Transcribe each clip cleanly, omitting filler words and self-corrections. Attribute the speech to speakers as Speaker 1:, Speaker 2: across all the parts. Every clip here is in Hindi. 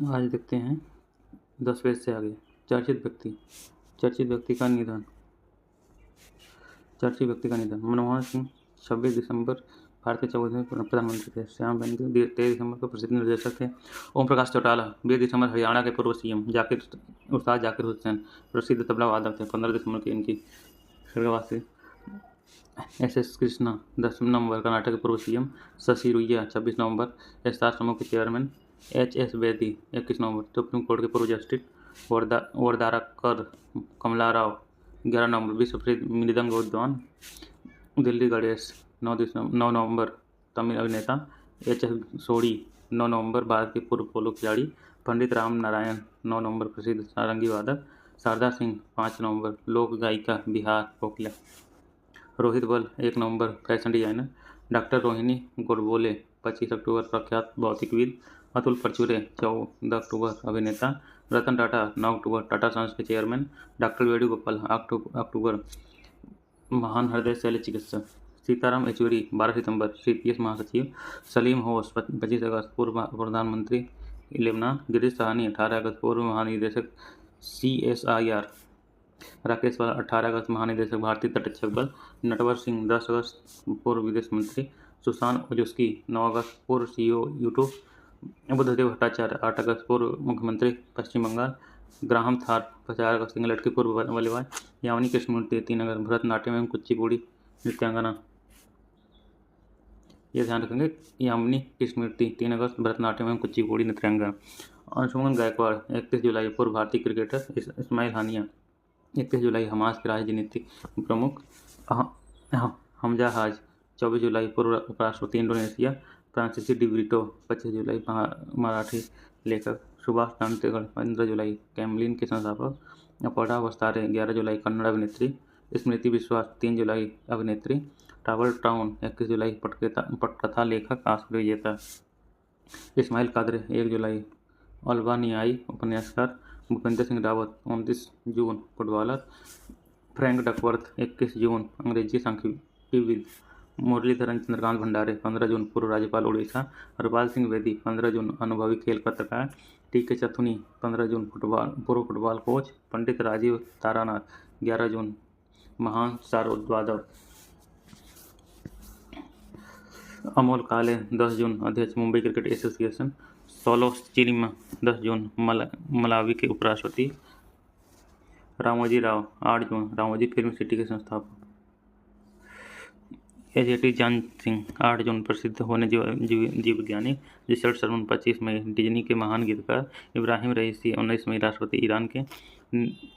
Speaker 1: आज देखते हैं 10 पेज से आगे। चर्चित व्यक्ति का निधन। मनमोहन सिंह 26 दिसंबर भारत के 24वें प्रधानमंत्री थे। श्याम बेनेगल 23 दिसंबर को प्रसिद्ध निर्देशक थे। ओम प्रकाश चौटाला 20 दिसंबर हरियाणा के पूर्व सीएम। उस्ताद जाकिर हुसैन प्रसिद्ध तबला वादक थे। 15 दिसंबर की इनकी स्वर्गवासी। SS कृष्णा 10 नवंबर कर्नाटक के पूर्व सीएम। शशि रुइया 26 नवंबर एस्सार समूह के चेयरमैन। HS बेदी 21 नवंबर सुप्रीम कोर्ट के पूर्व जस्टिस। वरदाराकर कमला राव 11 नवंबर विश्व प्रसिद्ध मृदंग विद्वान। दिल्ली गणेश 9 नवंबर तमिल अभिनेता। HS सोढ़ी 9 नवंबर भारत के पूर्व पोलो खिलाड़ी। पंडित राम नारायण 9 नवंबर प्रसिद्ध सारंगी वादक। शारदा सिंह 5 नवंबर लोक गायिका बिहार कोकिला। रोहित बल 1 नवंबर fashion designer. Doctor Rohini Godbole 25 अक्टूबर प्रख्यात भौतिकविद। अतुल परचूरे 14 अक्टूबर अभिनेता। रतन टाटा 9 अक्टूबर टाटा सन्स के चेयरमैन। डॉक्टर वेणुगोपाल 8 अक्टूबर महान हृदय शल्य चिकित्सक। सीताराम येचुरी 12 सितंबर CPS महासचिव। सलीम होश 25 अगस्त पूर्व प्रधानमंत्री लेबनान। गिरीश सहानी 18 अगस्त पूर्व महानिदेशक CSIR। राकेश वाला 18 अगस्त महानिदेशक भारतीय तटरक्षक बल। नटवर सिंह 10 अगस्त पूर्व विदेश मंत्री। सुशांत ओजुस्की 9 अगस्त पूर्व CEO यूट्यूब। बुद्धदेव भट्टाचार्य 8 अगस्त पूर्व मुख्यमंत्री पश्चिम बंगाल। ग्राहम थार 50 अगस्त इंग्लैंड के पूर्व बल्लेबाज। यामिनी कृष्णमूर्ति 3 अगस्त भरतनाट्यम एवं कुचिपुड़ी नृत्यांगना। ये ध्यान रखेंगे, यामिनी कृष्णमूर्ति 3 अगस्त भरतनाट्यम एवं कुचिपुड़ी नृत्यांगना। अंशुमन गायकवाड़ 31 जुलाई पूर्व भारतीय क्रिकेटर। इस्माइल हानिया 31 जुलाई हमास के राजनीतिक प्रमुख। हमजा हाज 24 जुलाई पूर्व उपराष्ट्रपति इंडोनेशिया। फ्रांसीसी डिब्रिटो 25 जुलाई मराठी लेखक। सुभाष दांतेगड़ 15 जुलाई कैमलिन के संस्थापक। अपर्णा वस्तारे 11 जुलाई कन्नड़ अभिनेत्री। स्मृति विश्वास 3 जुलाई अभिनेत्री। टावर टाउन 21 जुलाई पटकथा लेखक ऑस्कर विजेता। इस्माइल कादरे 1 जुलाई अल्बानियाई उपन्यासकार। भूपेंद्र सिंह रावत 29 जून फुटबॉलर। फ्रैंक डकवर्थ 21 जून अंग्रेजी सांख्यिकीविद। मुरलीधरन चंद्रकांत भंडारे 15 जून पूर्व राज्यपाल उड़ीसा। हरपाल सिंह बेदी 15 जून अनुभवी खेल पत्रकार। TK चथुनी 15 जून पूर्व फुटबॉल कोच। पंडित राजीव तारानाथ 11 जून महान सारोद्वादक। अमोल काले 10 जून अध्यक्ष मुंबई क्रिकेट एसोसिएशन। सोलोस चिलिमा 10 जून मलावी के उपराष्ट्रपति। रामोजी राव 8 जून रामोजी फिल्म सिटी के संस्थापक। AJT जान सिंह 8 जून प्रसिद्ध होने जीव विज्ञानी। रिचर्ड शर्मन 25 मई डिज्नी के महान गीतकार। इब्राहिम रईसी 19 मई राष्ट्रपति ईरान के।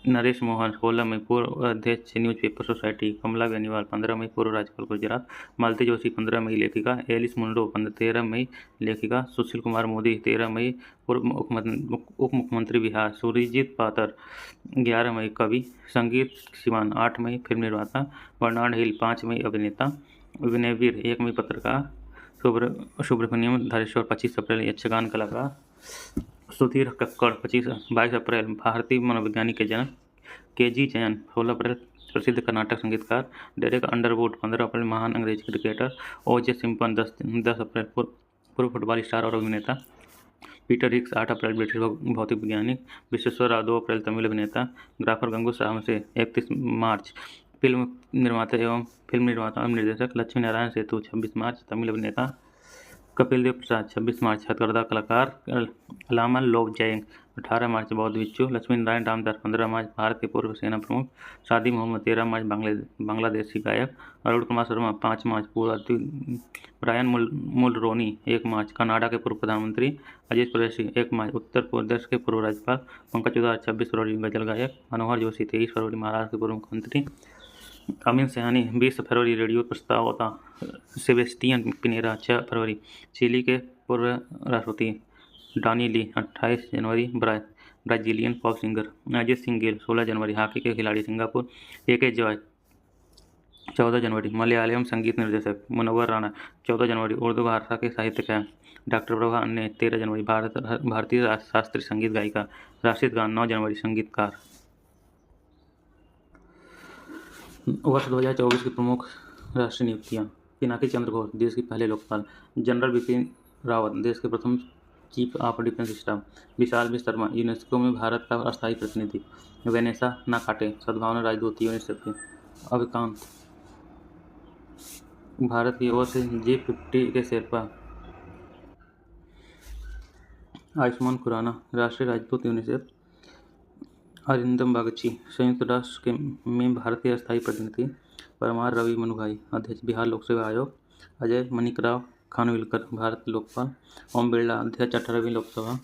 Speaker 1: नरेश मोहन 16 मई पूर्व अध्यक्ष न्यूज़पेपर सोसाइटी। कमला बेनीवाल 15 मई पूर्व राज्यपाल गुजरात। मालती जोशी 15 मई लेखिका। एलिस मुंडो 13 मई लेखिका। सुशील कुमार मोदी 13 मई पूर्व उप मुख्यमंत्री बिहार। सुरजीत पातर 11 मई कवि संगीत। सिवान 8 मई फिल्म निर्माता। बर्नार्ड हिल 5 मई अभिनेता। विनयवीर 1 मई पत्रकार। सुब्रमण्यम धारेश्वर 25 अप्रैल यक्षगान कलाकार। सुधीर कक्कड़ 22 अप्रैल भारतीय मनोवैज्ञानिक के जनक। KG जैन 16 अप्रैल प्रसिद्ध कर्नाटक संगीतकार। डेरेक अंडरवुड 15 अप्रैल महान अंग्रेजी क्रिकेटर। OJ सिम्पसन 10 अप्रैल पूर्व फुटबॉल स्टार और अभिनेता। पीटर हिक्स 8 अप्रैल ब्रिटिश भौतिक वैज्ञानिक। विश्वेश्वर राव 2 अप्रैल तमिल अभिनेता। ग्राफर गंगू साहमसे 31 मार्च फिल्म निर्माता एवं निर्देशक। लक्ष्मी नारायण सेतु 26 मार्च तमिल अभिनेता। कपिल देव प्रसाद 26 मार्च हथकरघा कलाकार। लामा लोवजैंग 18 मार्च बौद्ध भिक्षु। लक्ष्मी नारायण रामदास 15 मार्च भारत के पूर्व सेना प्रमुख। शादी मोहम्मद 13 मार्च बांग्लादेशी गायक। अरुण कुमार शर्मा 5 मार्च पूर्व। ब्रायन मुलरोनी 1 मार्च कनाडा के पूर्व प्रधानमंत्री। अजीत कुरैशी 1 मार्च उत्तर प्रदेश के पूर्व राज्यपाल। पंकज उधार 26 फरवरी गजल गायक। मनोहर जोशी 23 फरवरी महाराष्ट्र के पूर्व मुख्यमंत्री। अमीन सयानी 20 फरवरी रेडियो प्रस्तावता। सेबेस्टियन पिनेरा 6 फरवरी चिली के पूर्व राष्ट्रपति। डॉनी ली 28 जनवरी Brazilian pop singer. Ajit Singh Gill 16 जनवरी हॉकी के खिलाड़ी सिंगापुर। AK जॉय 14 जनवरी मलयालम संगीत निर्देशक। मुनव्वर राणा 14 जनवरी उर्दू भाषा के साहित्यकार। डॉक्टर प्रभा अन्ने 13 जनवरी भारतीय शास्त्रीय संगीत गायिका। राशिद खान 9 जनवरी संगीतकार। वर्ष 2024 की प्रमुख राष्ट्रीय नियुक्तियां। पिनाकी चंद्र घोष देश के पहले लोकपाल। जनरल बिपिन रावत देश के प्रथम chief of defence staff. Vishal B Sharma UNESCO में भारत का अस्थायी प्रतिनिधि। वेनेसा नाकाटे सद्भावना राजदूत यूनिसेफ के। अविकांत भारत की ओर से G50 के शेरपा। आयुष्मान खुराना राष्ट्रीय राजदूत यूनिसेफ। अरिंदम बागची संयुक्त राष्ट्र में भारत के अस्थायी प्रतिनिधि। परमार रवि मनुभाई अध्यक्ष बिहार लोक सेवा आयोग। अजय मणिकराव खानविलकर भारत लोकपाल। ओम बिरला अध्यक्ष 18वीं लोकसभा।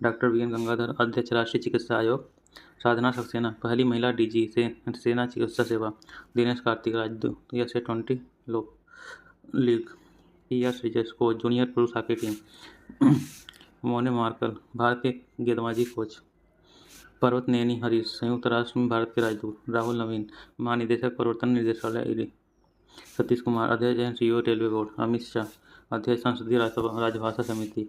Speaker 1: डॉक्टर वीएन गंगाधर अध्यक्ष राष्ट्रीय चिकित्सा आयोग। साधना सक्सेना पहली महिला डीजी से सेना चिकित्सा सेवा। दिनेश कार्तिक राजदूत SA20 लोक लीग। PS रिजर्स कोच जूनियर पुरुष हॉकी टीम। मोने मार्कल भारत के गेंदबाजी कोच। पर्वत नैनी हरीश संयुक्त राष्ट्र में भारत के राजदूत। राहुल नवीन महानिदेशक प्रवर्तन निर्देशालय ईडी। सतीश कुमार अध्यक्ष NCO railway board. Amit Shah अध्यक्ष संसदीय राजभाषा समिति।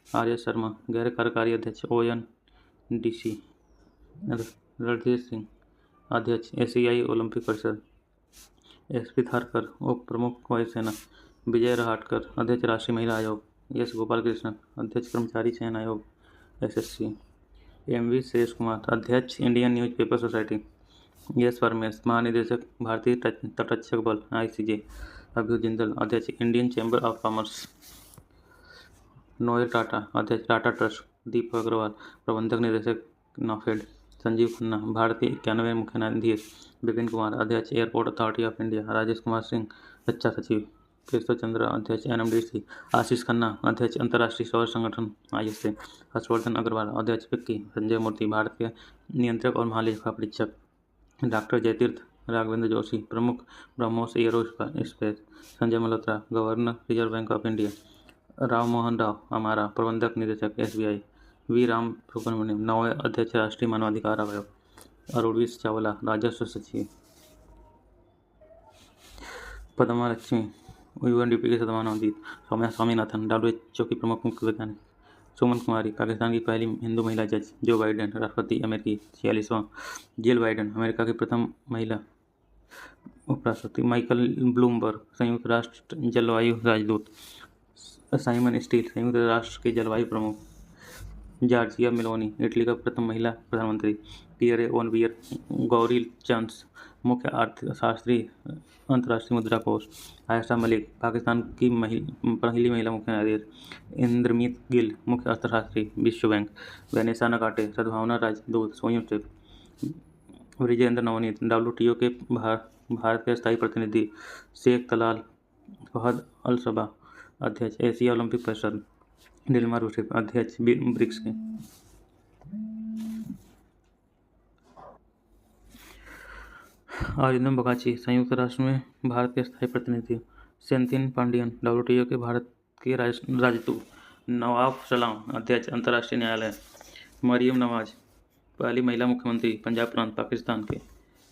Speaker 1: आर्य शर्मा गैर कार्यकारी अध्यक्ष ONDC। रणधीर सिंह अध्यक्ष एशियाई ओलंपिक परिषद। SP थारकर उप प्रमुख वायुसेना। विजय रहाटकर अध्यक्ष राष्ट्रीय महिला आयोग। S गोपालकृष्णन अध्यक्ष कर्मचारी चयन आयोग SSC। MV सुरेश कुमार अध्यक्ष Indian newspaper society. S Paramesh महानिदेशक भारतीय तटरक्षक बल ICJ। अभिजीत जिंदल अध्यक्ष Indian chamber of commerce. Noel Tata अध्यक्ष टाटा ट्रस्ट। दीपक अग्रवाल प्रबंधक निदेशक नाफेड। संजीव खन्ना भारत के 91वें मुख्य न्यायाधीश। विपिन कुमार अध्यक्ष airport authority of India. Rajesh Kumar Singh रक्षा सचिव। केशव चंद्र अध्यक्ष NMDC। आशीष खन्ना अध्यक्ष अंतर्राष्ट्रीय सौर संगठन ISA। हर्षवर्धन अग्रवाल अध्यक्ष FICCI। संजय मूर्ति भारत के नियंत्रक और महालेखा परीक्षक। डॉक्टर जयतीर्थ राघवेंद्र जोशी प्रमुख BrahMos aerospace. Sanjay Malhotra governor reserve bank of India. Rao Mohan Rao हमारा प्रबंधक निदेशक SBI। V राम सुब्रमण्यम नवे अध्यक्ष राष्ट्रीय मानवाधिकार आयोग। अरुणवीर चावला राजस्व सचिव। पद्मा लक्ष्मी UNDP के सद्भावनादीत। सौम्या स्वामीनाथन WHO की प्रमुख मुख्य वैज्ञानिक। सुमन कुमारी पाकिस्तान की पहली हिंदू महिला जज। जो बाइडेन राष्ट्रपति अमेरिकी 46वां। जिल बाइडेन अमेरिका की प्रथम महिला उपराष्ट्रपति। माइकल ब्लूमबर्ग संयुक्त राष्ट्र जलवायु राजदूत। साइमन स्टील संयुक्त राष्ट्र के जलवायु प्रमुख। जॉर्जिया मेलोनी इटली का प्रथम महिला प्रधानमंत्री। पियरे ओनवियर गौरी चांस मुख्य अर्थशास्त्री अंतर्राष्ट्रीय मुद्रा कोष। आयशा मलिक पाकिस्तान की पहली महिला मुख्य न्यायाधीश। इंद्रमीत गिल मुख्य अर्थशास्त्री विश्व बैंक। वेनेसा नकाटे सद्भावना राजदूत यूनिसेफ। विजेंद्र नवनीत WTO के भारत के स्थायी प्रतिनिधि। शेख तलाल फहद अल सबा अध्यक्ष एशिया ओलंपिक परिषद। दिलमा रूसेफ अध्यक्ष ब्रिक्स के। अरिंदम बगाची संयुक्त राष्ट्र में भारत के स्थायी प्रतिनिधि। सेंथिल पांडियन WTO के भारत के राजदूत। नवाब सलाम अध्यक्ष अंतर्राष्ट्रीय न्यायालय। मरियम नवाज पहली महिला मुख्यमंत्री पंजाब प्रांत पाकिस्तान के।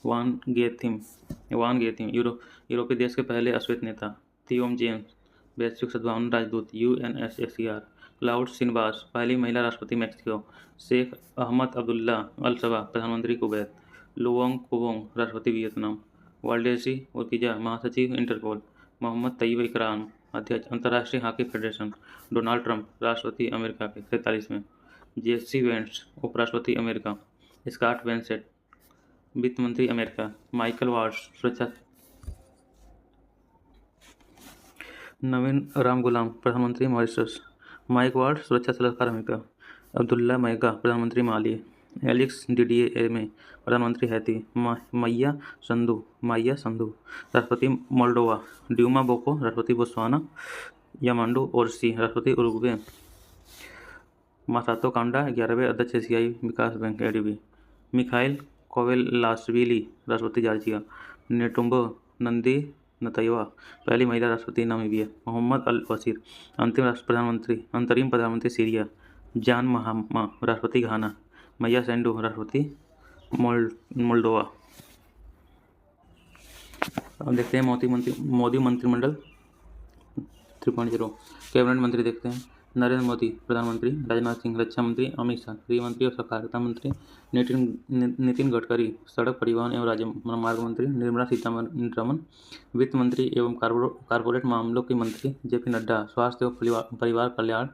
Speaker 1: वान गेथिम यूरोपीय देश के पहले अश्वेत नेता। थियोम जेम्स वैश्विक सद्भावना राजदूत UNSCR। क्लाउड सिनबास पहली महिला राष्ट्रपति मैक्सिको। शेख अहमद अब्दुल्ला अल सबा प्रधानमंत्री कुवैत। लुओंग कुवोंग राष्ट्रपति वियतनाम। वाल्डेसी उर्किजा महासचिव इंटरपोल। मोहम्मद तैयब इकराम अध्यक्ष अंतर्राष्ट्रीय हॉकी फेडरेशन। डोनाल्ड ट्रंप राष्ट्रपति अमेरिका के 43वें। JC वेंस उपराष्ट्रपति अमेरिका। स्कॉट बेसेंट वित्त मंत्री अमेरिका। माइकल वार्ड्स सुरक्षा। नवीन राम गुलाम प्रधानमंत्री मॉरिशस। माइक वार्ड सुरक्षा सलाहकार अमेरिका। अब्दुल्ला मैगा प्रधानमंत्री माली। एलेक्स डिडिये में प्रधानमंत्री हैती। माया संधू राष्ट्रपति मोल्डोवा। ड्यूमा बोको राष्ट्रपति बोत्सवाना। यामांडू ओरसी राष्ट्रपति उरुग्वे। मासातो कांडा 11वें अध्यक्ष एशियाई विकास बैंक ADB। मिखाइल कोवेलाशविली राष्ट्रपति जॉर्जिया। नेटुम्बो नंदी नतयवा पहली महिला राष्ट्रपति नामीबिया। मोहम्मद अल बशीर अंतरिम प्रधानमंत्री सीरिया। जान महामा राष्ट्रपति घाना। मैया सेंडू राष्ट्रपति मोल्डोवा। अब देखते हैं मोदी मंत्रिमंडल 3.0 कैबिनेट मंत्री देखते हैं। नरेंद्र मोदी प्रधानमंत्री, राजनाथ सिंह रक्षा मंत्री, अमित शाह गृह मंत्री और सहकारिता मंत्री, नितिन गडकरी सड़क परिवहन एवं राजमार्ग मंत्री, निर्मला सीतारमण वित्त मंत्री एवं कारपोरेट मामलों के मंत्री, जेपी नड्डा स्वास्थ्य एवं परिवार कल्याण,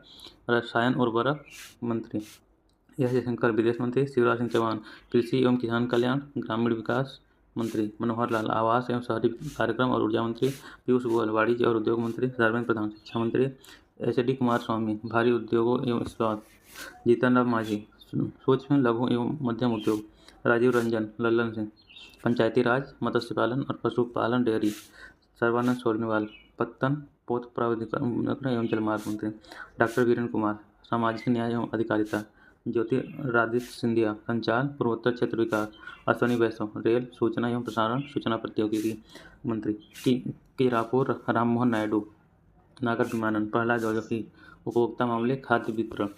Speaker 1: रसायन उर्वरक मंत्री, एस जयशंकर विदेश मंत्री, शिवराज सिंह चौहान कृषि एवं किसान कल्याण ग्रामीण विकास मंत्री, मनोहर लाल आवास एवं शहरी कार्यक्रम और ऊर्जा मंत्री, पीयूष गोयल वाणिज्य और उद्योग मंत्री, धर्मेंद्र प्रधान शिक्षा मंत्री, एच.डी. कुमारस्वामी भारी उद्योगों एवं इस्पात, जीतन राम मांझी सूक्ष्म लघु एवं मध्यम उद्योग, राजीव रंजन लल्लन सिंह पंचायती राज मत्स्य पालन और पशुपालन डेयरी, सर्बानंद सोनोवाल पत्तन पोत प्राधिकरण एवं जलमार्ग मंत्री, डॉक्टर वीरेंद्र कुमार सामाजिक न्याय एवं अधिकारिता, ज्योतिरादित्य सिंधिया संचार पूर्वोत्तर क्षेत्र विकास, अश्विनी वैष्णव रेल सूचना एवं प्रसारण सूचना प्रौद्योगिकी मंत्री, किरापुर राममोहन नायडू नागर विमानन, प्रहलाद जोशी उपभोक्ता मामले खाद्य वितरण,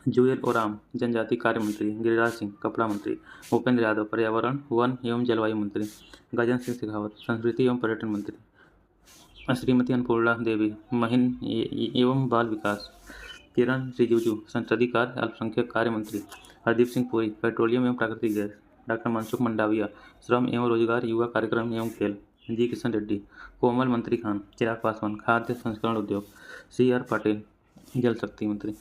Speaker 1: जुएल ओराम जनजाति कार्य मंत्री, गिरिराज सिंह कपड़ा मंत्री, भूपेंद्र यादव पर्यावरण वन एवं जलवायु मंत्री, गजेंद्र सिंह शेखावत संस्कृति एवं पर्यटन मंत्री, श्रीमती अन्नपूर्णा देवी महिला एवं बाल विकास, किरण रिजिजू संसदीय कार्य अल्पसंख्यक कार्य मंत्री, हरदीप सिंह पुरी पेट्रोलियम एवं प्राकृतिक गैस, डॉक्टर मनसुख मंडाविया श्रम एवं रोजगार युवा कार्यक्रम एवं खेल, जी किशन रेड्डी कोमल मंत्री खान, चिराग पासवान खाद्य संस्करण उद्योग, सी.आर. पाटिल जल शक्ति मंत्री।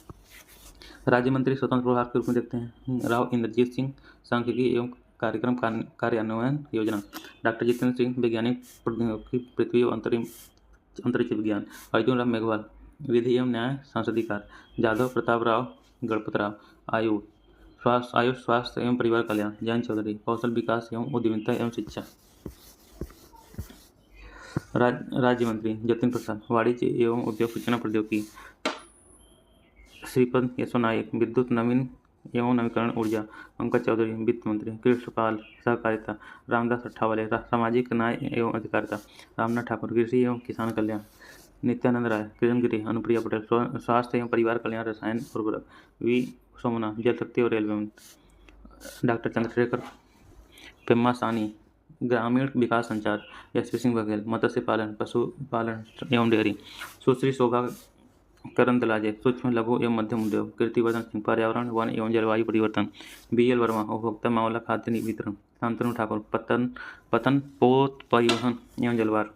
Speaker 1: राज्य मंत्री स्वतंत्र प्रभार के रूप में देखते हैं राव इंद्रजीत सिंह सांख्यिकी एवं कार्यक्रम कार्यान्वयन योजना, डॉक्टर जितेंद्र सिंह वैज्ञानिक प्रौद्योगिकी पृथ्वी एवं अंतरिक्ष विज्ञान, अर्जुन राम मेघवाल विधि एवं न्याय संसदीय कार्य, जाधव प्रताप राव गणपत राव आयुष स्वास्थ्य एवं परिवार कल्याण, जयंत चौधरी कौशल विकास एवं उद्यमिता एवं शिक्षा। राज्य मंत्री जतिन प्रसाद वाणिज्य एवं उद्योग सूचना प्रौद्योगिकी, श्रीपद यसो नायक विद्युत नवीन एवं नवीकरण ऊर्जा, पंकज चौधरी वित्त मंत्री, कृष्णपाल सहकारिता, रामदास अठावले सामाजिक न्याय एवं अधिकारिता, रामनाथ ठाकुर कृषि एवं किसान कल्याण, नित्यानंद राय किरण गिरी, अनुप्रिया पटेल स्वास्थ्य एवं परिवार कल्याण रसायन उर्वरक, वी सोमनाथ जल शक्ति और रेलवे मंत्री, डॉक्टर चंद्रशेखर पेम्मा सानी ग्रामीण विकास संचार, एस.पी. सिंह बघेल मत्स्य पालन पशुपालन एवं डेयरी, सुश्री शोभा करंदलाजे सूक्ष्म लघु एवं मध्यम उद्योग, कीर्तिवर्धन सिंह पर्यावरण वन एवं जलवायु परिवर्तन, बी.एल. वर्मा उपभोक्ता मामला खाद्य वितरण, शांतनु ठाकुर पतन पोत परिवहन एवं जलवार,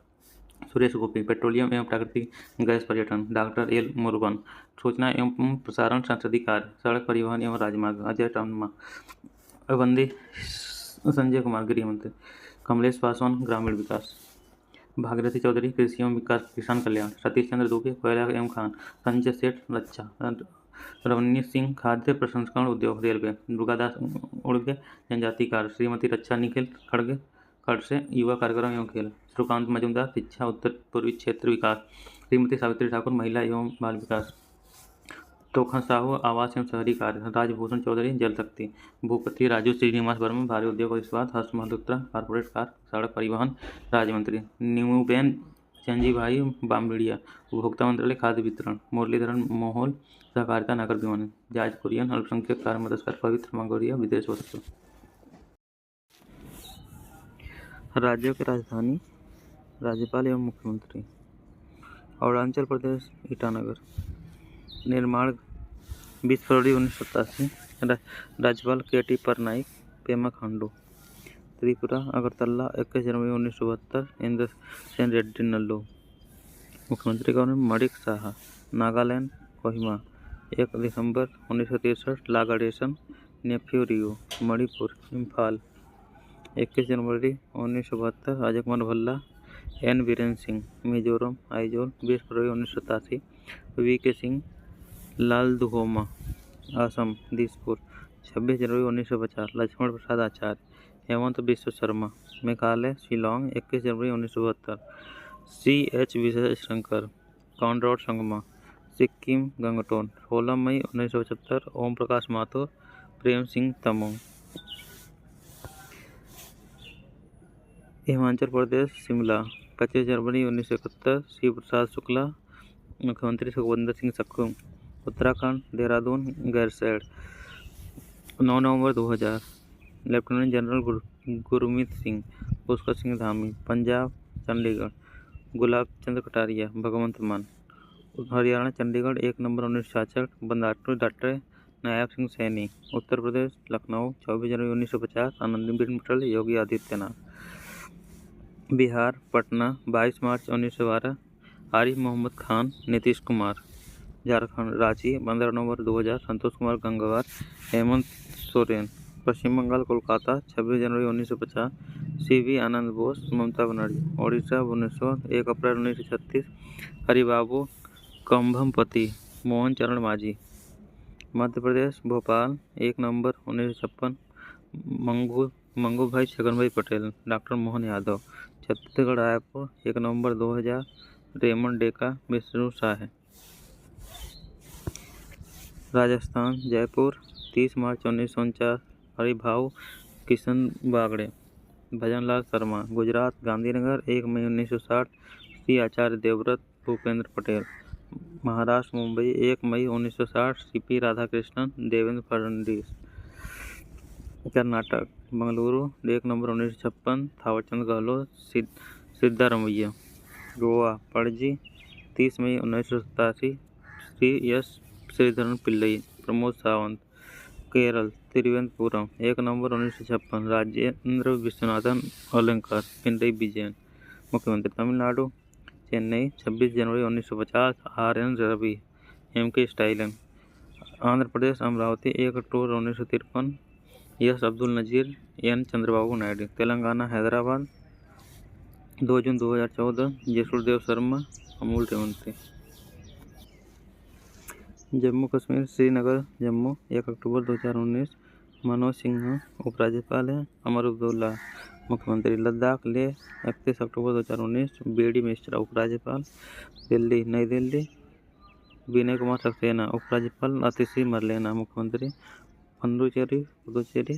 Speaker 1: सुरेश गोपी पेट्रोलियम एवं प्राकृतिक गैस पर्यटन, डॉक्टर एल. मुरुगन सूचना एवं प्रसारण संसदीय कार्य सड़क परिवहन एवं राजमार्ग, अजय टम्मा अवंदी संजय कुमार गृह मंत्री, कमलेश पासवान ग्रामीण विकास, भागीरथी चौधरी कृषि एवं विकास किसान कल्याण, सतीश चंद्र दुबे कोयला एवं खान, संजय सेठ रक्षा, रवनीत सिंह खाद्य प्रसंस्करण उद्योग रेलवे, दुर्गादास उड़गे जनजाति कार्य, श्रीमती रक्षा निखिल खड़से युवा कार्यक्रम एवं खेल, सुकांत मजूमदार शिक्षा उत्तर पूर्वी क्षेत्र विकास, श्रीमती सावित्री ठाकुर महिला एवं बाल विकास, तोखन साहू आवास एवं शहरी कार्य, राजभूषण चौधरी जल शक्ति, भूपति राजू श्रीनिवास वर्मा भारी उद्योग और इस्पात, हर्ष मल्होत्रा कारपोरेट कार्य सड़क परिवहन राज्य मंत्री, न्यूबेन चंजी भाई बामबिड़िया उपभोक्ता मंत्रालय खाद्य वितरण, मुरलीधरन मोहोल सहकारिता नागर विमानन, जाज कुरियन अल्पसंख्यक कार्य मददगार, पवित्र मंगोलिया विदेश वस्तु। राज्यों की राजधानी राज्यपाल एवं मुख्यमंत्री, अरुणाचल प्रदेश ईटानगर, निर्माण 20 फरवरी 1987, राज्यपाल के.टी. पटनायक पेमा खांडू, त्रिपुरा अगरतला 21 जनवरी 1972, इंद्र सेन रेड्डी नल्लू, मुख्यमंत्री गवर्नर मणिक साहा, नागालैंड कोहिमा 1 दिसंबर 1963, लागाडेसन नेफ्यू रियो, मणिपुर इम्फाल 21 जनवरी 1972, अजय कुमार भल्ला एन बीरेन्द्र सिंह, मिजोरम आइजोल 20 फरवरी 1987, वी.के. सिंह लालदुहोमा असम दिसपुर 26 जनवरी 1950, लक्ष्मण प्रसाद आचार्य हेमंत बिश्व शर्मा, मेघालय शिलोंग 21 जनवरी 1972, C.H. विजयशंकर कॉनरॉड संगमा, सिक्किम गंगटोन 16 मई 1975, ओम प्रकाश माथुर प्रेम सिंह तमोंग, हिमाचल प्रदेश शिमला 25 जनवरी 1971, शिव प्रसाद शुक्ला मुख्यमंत्री सुखविंदर सिंह सुक्खू, उत्तराखंड देहरादून गैरसैंण 9 नवंबर 2000, लेफ्टिनेंट जनरल गुरमीत सिंह पुष्कर सिंह धामी, पंजाब चंडीगढ़ गुलाब चंद्र कटारिया भगवंत मान, हरियाणा चंडीगढ़ 1 नवंबर 1966 बंडारू दत्तात्रेय नायब सिंह सैनी। उत्तर प्रदेश लखनऊ 24 जनवरी 1950 आनंदीबेन पटेल योगी आदित्यनाथ। बिहार पटना 22 मार्च 1912 आरिफ मोहम्मद खान नीतीश कुमार। झारखंड रांची 15 नवंबर 2000 संतोष कुमार गंगवार हेमंत सोरेन। पश्चिम बंगाल कोलकाता 26 जनवरी 1950 CV आनंद बोस ममता बनर्जी। ओडिशा भुवनेश्वर 1 अप्रैल 1936 हरिबाबू कंभमपति मोहन चरण मांझी। मध्य प्रदेश भोपाल 1 नवंबर 1956 मंगूभाई छगनभाई पटेल डॉक्टर मोहन यादव। छत्तीसगढ़ रायपुर 1 नवंबर 2000 रेमंड डेका विष्णु साह। राजस्थान जयपुर 30 मार्च 1949 हरिभाऊ किशन बागड़े भजनलाल शर्मा। गुजरात गांधीनगर 1 मई 1960 श्री आचार्य देवव्रत भूपेंद्र पटेल। महाराष्ट्र मुंबई 1 मई 1960 CP राधाकृष्णन देवेंद्र फडणवीस। कर्नाटक बेंगलुरु 1 नवंबर 1956 थावरचंद गहलोत सिद्धारमैया। गोवा पणजी 30 मई 1987 श्री एस श्रीधरन पिल्लई प्रमोद सावंत। केरल तिरुवनंतपुरम 1 नवंबर 1956 राजेंद्र विश्वनाथन अलंकार पिनरई विजयन मुख्यमंत्री। तमिलनाडु चेन्नई 26 जनवरी 1950 RN रवि MK स्टालिन। आंध्र प्रदेश अमरावती 1 अक्टूबर 1953 एस अब्दुल नजीर N चंद्रबाबू नायडू। तेलंगाना हैदराबाद 2 जून 2014 जसुरदेव शर्मा अमूल रेवंती। जम्मू कश्मीर श्रीनगर जम्मू 1 अक्टूबर 2019 मनोज सिन्हा उपराज्यपाल है। अमर अब्दुल्ला मुख्यमंत्री। लद्दाख लेह 31 अक्टूबर 2019 BD मिश्रा उपराज्यपाल। दिल्ली नई दिल्ली विनय कुमार सक्सेना उपराज्यपाल। आतिशी मरलेना मुख्यमंत्री। पुदुचेरी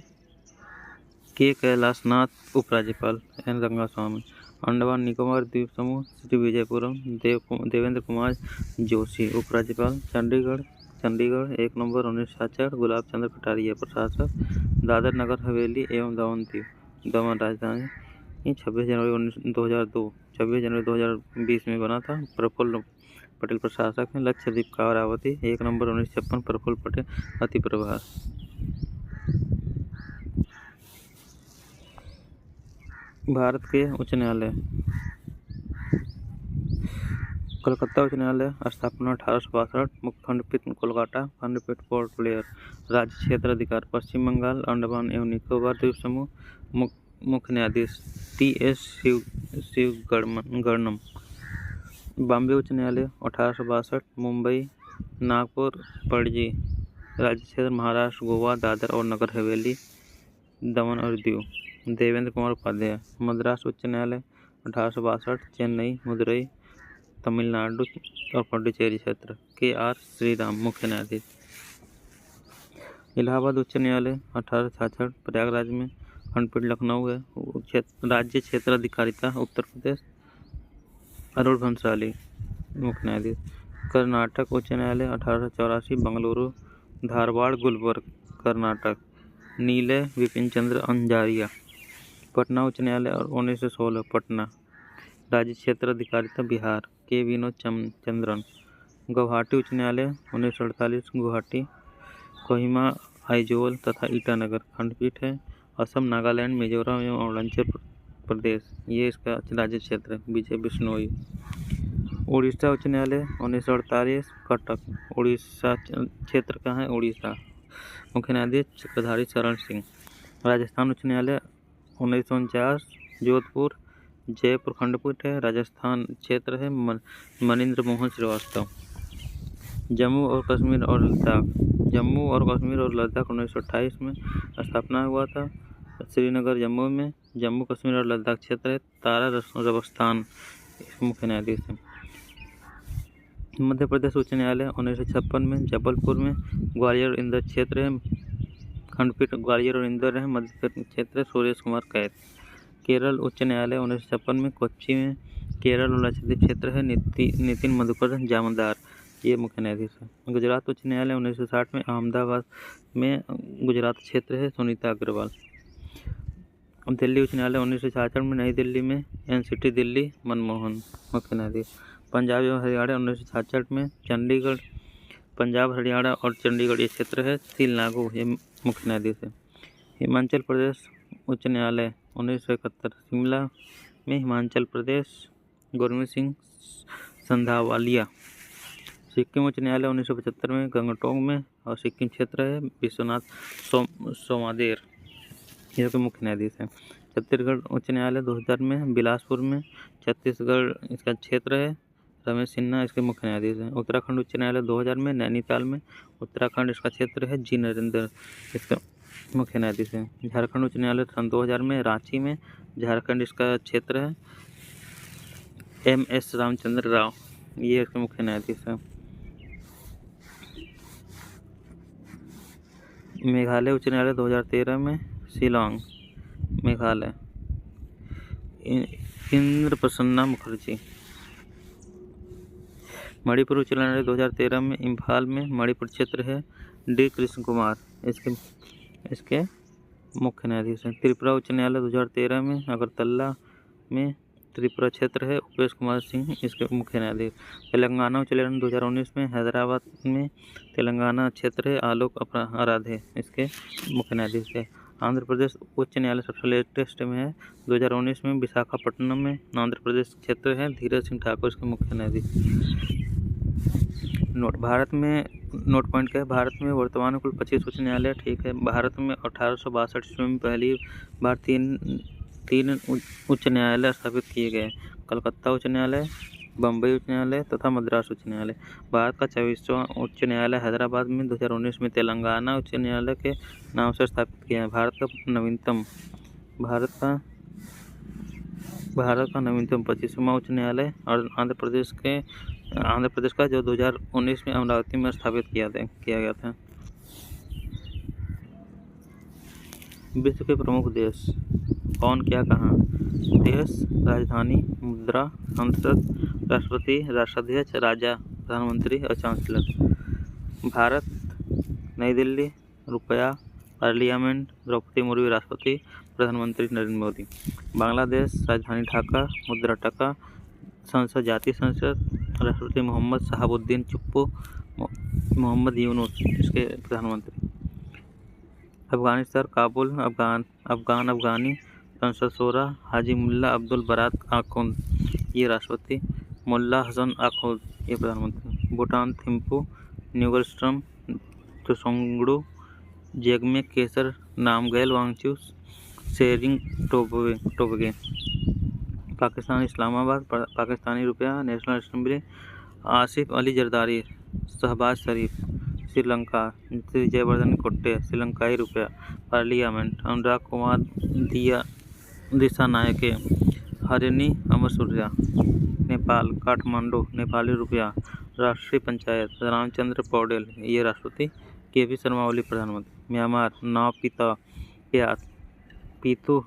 Speaker 1: के कैलाशनाथ उपराज्यपाल N रंगास्वामी। अंडमान निकोबार द्वीप समूह श्री विजयपुरम देवेंद्र कुमार जोशी उपराज्यपाल। चंडीगढ़ 1 नवंबर 1966 गुलाब चंद्र कटारिया प्रशासक। दादर नगर हवेली एवं दमन राजधानी 26 जनवरी 2002 26 जनवरी 2020 में बना था। प्रफुल्ल पटेल प्रशासक हैं। लक्षद्वीप कारावती 1 नवंबर 1956 प्रफुल्ल पटेल अति प्रभार। भारत के उच्च न्यायालय। कलकत्ता उच्च न्यायालय स्थापना 1862 मुख्य खंडपीठ कोलकाता खंडपीठ पोर्ट ब्लेयर। राज्य क्षेत्र अधिकार पश्चिम बंगाल अंडमान एवं निकोबार द्वीप समूह। मुख्य न्यायाधीश TS शिवगणम। बॉम्बे उच्च न्यायालय 1862 मुंबई नागपुर पणजी। राज्य क्षेत्र महाराष्ट्र गोवा दादर और नगर हवेली दमन और दीव। देवेंद्र कुमार उपाध्याय। मद्रास उच्च न्यायालय 1862 चेन्नई मदुरई तमिलनाडु और पुडुचेरी क्षेत्र KR श्रीराम मुख्य न्यायाधीश। इलाहाबाद उच्च न्यायालय 1866 प्रयागराज में। खंडपीठ लखनऊ है। राज्य क्षेत्र अधिकारिता उत्तर प्रदेश अरुण भंसाली मुख्य न्यायाधीश। कर्नाटक उच्च न्यायालय 1884 बेंगलुरु धारवाड़ गुलबर्ग कर्नाटक नीलय विपिन चंद्र अंजारिया। पटना उच्च न्यायालय 1916 पटना। राज्य क्षेत्र अधिकारिता बिहार के विनोद चंद्रन। गुवाहाटी उच्च न्यायालय 1948 गुवाहाटी कोहिमा आइजोल तथा ईटानगर खंडपीठ है। असम नागालैंड मिजोरम एवं अरुणाचल प्रदेश ये इसका राज्य क्षेत्र है। विजय बिश्नोई। उड़ीसा उच्च न्यायालय 1948 कटक उड़ीसा क्षेत्र का है उड़ीसा। मुख्य न्यायाधीश चक्रधारी शरण सिंह। राजस्थान उच्च न्यायालय 1949 जोधपुर जयपुर खंडपीठ है। राजस्थान क्षेत्र है मनिंद्र मोहन श्रीवास्तव। जम्मू और कश्मीर और लद्दाख 1928 में स्थापना हुआ था। श्रीनगर जम्मू में जम्मू कश्मीर और लद्दाख क्षेत्र है। तारा रबस्तान मुख्य न्यायाधीश है। मध्य प्रदेश उच्च न्यायालय 1956 में जबलपुर में। ग्वालियर और इंदौर क्षेत्र है। खंडपीठ ग्वालियर और इंदौर है। मध्य क्षेत्र सुरेश कुमार कैद। केरल उच्च न्यायालय 1956 में कोच्चि में। केरल और लक्षद्वीप क्षेत्र है। नितिन मधुकर जामदार ये मुख्य न्यायाधीश है। गुजरात उच्च न्यायालय 1960 में अहमदाबाद में। गुजरात क्षेत्र है सुनीता अग्रवाल। दिल्ली उच्च न्यायालय 1966 में नई दिल्ली में। NCT दिल्ली मनमोहन मुख्य न्यायाधीश। पंजाब एवं हरियाणा 1966 में। चंडीगढ़, पंजाब, हरियाणा और चंडीगढ़ ये क्षेत्र है। सील नागू ये मुख्य न्यायाधीश है। हिमाचल प्रदेश उच्च न्यायालय 1971। शिमला में हिमाचल प्रदेश, गुरमीत सिंह संधावालिया। सिक्किम उच्च न्यायालय 1975 में गंगटोक में, और सिक्किम क्षेत्र है। विश्वनाथ सोमादेर ये तो मुख्य न्यायाधीश है। छत्तीसगढ़ उच्च न्यायालय 2000 में बिलासपुर में। छत्तीसगढ़ इसका क्षेत्र है। रमेश सिन्हा इसके मुख्य न्यायाधीश हैं। उत्तराखंड उच्च न्यायालय 2000 में नैनीताल में। उत्तराखंड इसका क्षेत्र है। जी नरेंद्र इसका मुख्य न्यायाधीश है। झारखंड उच्च न्यायालय सन 2000 में रांची में। झारखंड इसका क्षेत्र है। MS रामचंद्र राव ये इसके मुख्य न्यायाधीश है। मेघालय उच्च न्यायालय 2013 में। शिलांग मेघालय। इंद्र प्रसन्ना मुखर्जी। मणिपुर उच्च न्यायालय 2013 में इम्फाल में। मणिपुर क्षेत्र है। D कृष्ण कुमार इसके मुख्य न्यायाधीश हैं। त्रिपुरा उच्च न्यायालय 2013 में अगरतला में। त्रिपुरा क्षेत्र है। उपेश कुमार सिंह इसके मुख्य न्यायाधीश। तेलंगाना उच्च न्यायालय 2019 में हैदराबाद में। तेलंगाना क्षेत्र है। आलोक आराधे इसके मुख्य न्यायाधीश है। आंध्र प्रदेश उच्च न्यायालय सबसे लेटेस्ट में है 2019 में। विशाखापट्टनम में आंध्र प्रदेश क्षेत्र है। धीरज सिंह ठाकुर इसके मुख्य न्यायाधीश। भारत में नोट पॉइंट क्या है। भारत में वर्तमान में कुल 25 उच्च न्यायालय ठीक है। भारत में 1862 ईस्वी में पहली बार तीन उच्च न्यायालय स्थापित किए गए। कलकत्ता उच्च न्यायालय, बम्बई उच्च न्यायालय तथा मद्रास उच्च न्यायालय। भारत का 24वां उच्च न्यायालय हैदराबाद में 2019 में तेलंगाना उच्च न्यायालय के नाम से स्थापित किया है। भारत का नवीनतम 25वां उच्च न्यायालय और आंध्र प्रदेश का जो 2019 में अमरावती में स्थापित किया गया था। विश्व के प्रमुख देश कौन क्या कहाँ। देश, राजधानी, मुद्रा, संसद, राष्ट्रपति, राष्ट्राध्यक्ष, राजा, प्रधानमंत्री और चांसलर। भारत, नई दिल्ली, रुपया, पार्लियामेंट, द्रौपदी मुर्मू राष्ट्रपति, प्रधानमंत्री नरेंद्र मोदी। बांग्लादेश, राजधानी ढाका, मुद्रा टका, संसद जातीय संसद, राष्ट्रपति मोहम्मद शहाबुद्दीन चुप्पू, मोहम्मद यूनुस इसके प्रधानमंत्री। अफगानिस्तान, काबुल, अफगानी संसद शोरा, हाजी मुल्ला अब्दुल बरात आखुंद ये राष्ट्रपति, मुल्ला हसन आखुंद ये प्रधानमंत्री। भूटान, थिम्पू, न्यूगलस्ट्रम, त्सोंगडू, जेगमे, केसर, नामगैल वांगचू, सेरिंग टोबगे। पाकिस्तान, इस्लामाबाद, पाकिस्तानी रुपया, नेशनल असेंबली, आसिफ अली जरदारी, शहबाज शरीफ। श्रीलंका, श्री जयवर्धन कोट्टे, श्रीलंकाई रुपया, पार्लियामेंट, अनुराग कुमार दिसानायके, हरिणी अमरसूर्या। नेपाल, काठमांडू, नेपाली रुपया, राष्ट्रीय पंचायत, रामचंद्र पौडेल ये राष्ट्रपति, KV शर्मा ओली प्रधानमंत्री। म्यांमार, नाव पिता प्यात, पीतू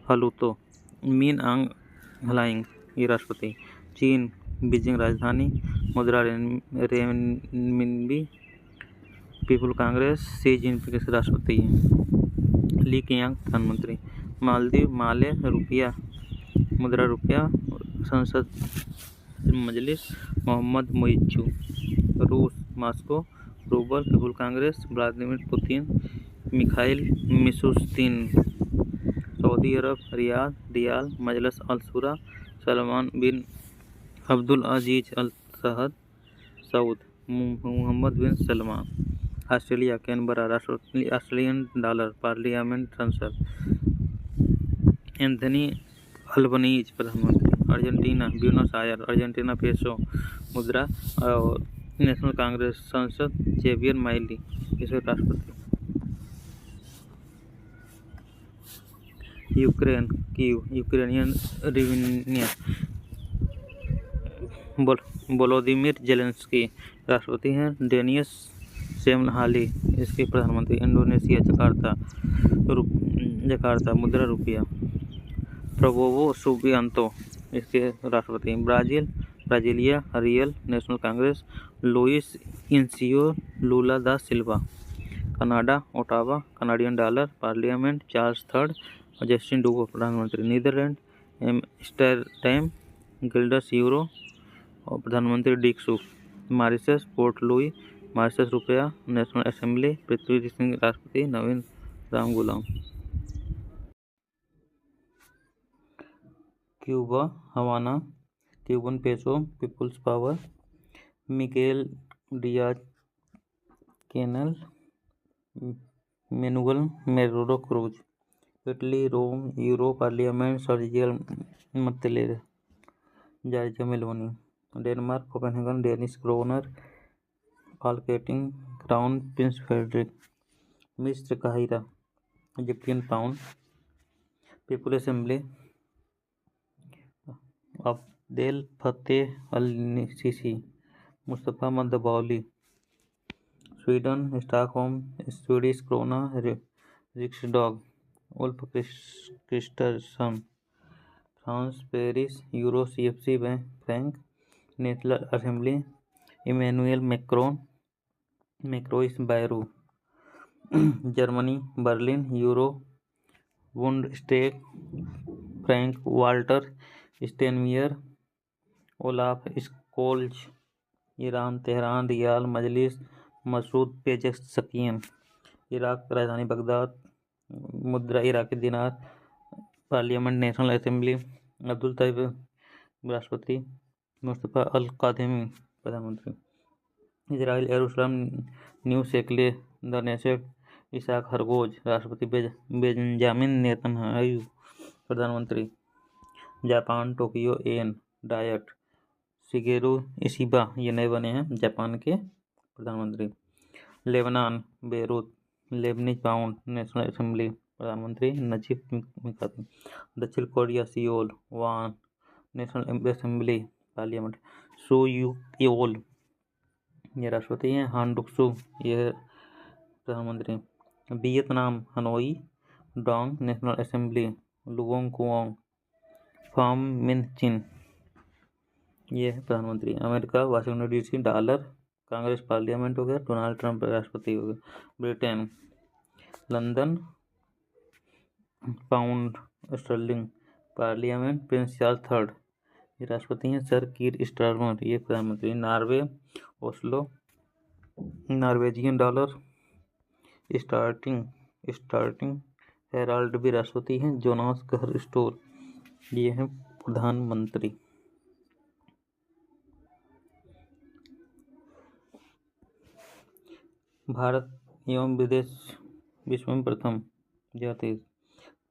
Speaker 1: हलूतो, मीन आंग हलाइंग ये राष्ट्रपति। चीन, बीजिंग राजधानी, मुद्रा renminbi, people Congress, Xi Jinping के राष्ट्रपति हैं। ली कियांग प्रधानमंत्री। मालदीव, माले रुपया, मुद्रा रुपया, संसद मजलिस, मोहम्मद मुइज्जू। रूस, Moscow, rouble, people Congress, Vladimir Putin, Mikhail Mishustin. सऊदी अरब, Riyadh, riyal, Majlis al Shura, Salman bin Abdul Aziz al Saud, Mohammed bin Salman. Australia, Canberra, राष्ट्रपति, ऑस्ट्रेलियन डॉलर, पार्लियामेंट, संसद। एंथनी अल्बनीज प्रधानमंत्री। Argentina, Buenos Aires, Argentina peso मुद्रा और नेशनल कांग्रेस, संसद, जेवियर माइली इसके राष्ट्रपति। Ukraine, Kyiv, Ukrainian hryvnia, Volodymyr Zelensky राष्ट्रपति हैं। डेनिस सेमहाली इसके प्रधानमंत्री। इंडोनेशिया, जकार्ता, मुद्रा रुपया, प्रबोवो सुबियांतो इसके राष्ट्रपति। Brazil, Brasilia, real national Congress, Luiz Inacio Lula da Silva. Canada, Ottawa, Canadian dollar, parliament, Charles III और जस्टिन ट्रूडो प्रधानमंत्री। नीदरलैंड, एम्स्टरडैम, गिल्डस यूरो और प्रधानमंत्री Dick Schoof. Mauritius Port Louis Mauritius रुपया। नेशनल असेंबली पृथ्वी सिंह राष्ट्रपति। Navin Ram Gulam. Cuba Havana Cuban peso people's power. Miguel Diaz Canel Manuel Marrero Cruz. Italy Rome euro parliament Sergio Mattarella Giorgia Meloni. Denmark Copenhagen Danish kroner पालकेटिंग crown prince Frederik. मिस्र काहिरा Egyptian pound. People assembly Abdel Fattah al Sisi Mustafa Madbouly. Sweden Stockholm Swedish krona Riksdag Ulf Kristersson. France Paris euro CFC franc. National assembly Emmanuel Macron Bayrou. Germany Berlin euro Bundestag Frank Walter Steinmeier Olaf Scholz. Iran Tehran rial Majlis Masoud Pezeshkian. Iraq राजधानी बगदाद मुद्रा Iraqi dinar. Parliament national assembly Abdul Tayyib राष्ट्रपति। मुस्तफा अल कादेमी प्रधानमंत्री। इजराइल यरूशलेम न्यू शेकले दनेसेक इसाक हरगोज राष्ट्रपति। बेंजामिन नेतन्याहू प्रधानमंत्री। जापान टोक्यो एन डायट शिगेरू इशिबा ये नए बने हैं जापान के प्रधानमंत्री। Lebanon Beirut Lebanese pound national assembly प्रधानमंत्री नजीब मिकाती। दक्षिण Korea Seoul won national assembly parliament. सू यूल ये राष्ट्रपति हैं। हान डुक्सू ये प्रधानमंत्री। Vietnam Hanoi dong national assembly Luong Cuong Pham Minh Chinh ये है प्रधानमंत्री। America Washington DC dollar congress parliament हो गया। डोनाल्ड ट्रंप राष्ट्रपति हो गए। Britain London pound sterling parliament Prince Charles third ये राष्ट्रपति हैं। सर कीर स्टारमर ये प्रधानमंत्री। Norway Oslo Norwegian dollar starting Herald भी राष्ट्रपति हैं। जोनास घर स्टोर ये हैं प्रधानमंत्री। भारत एवं विदेश विश्व में प्रथम जाति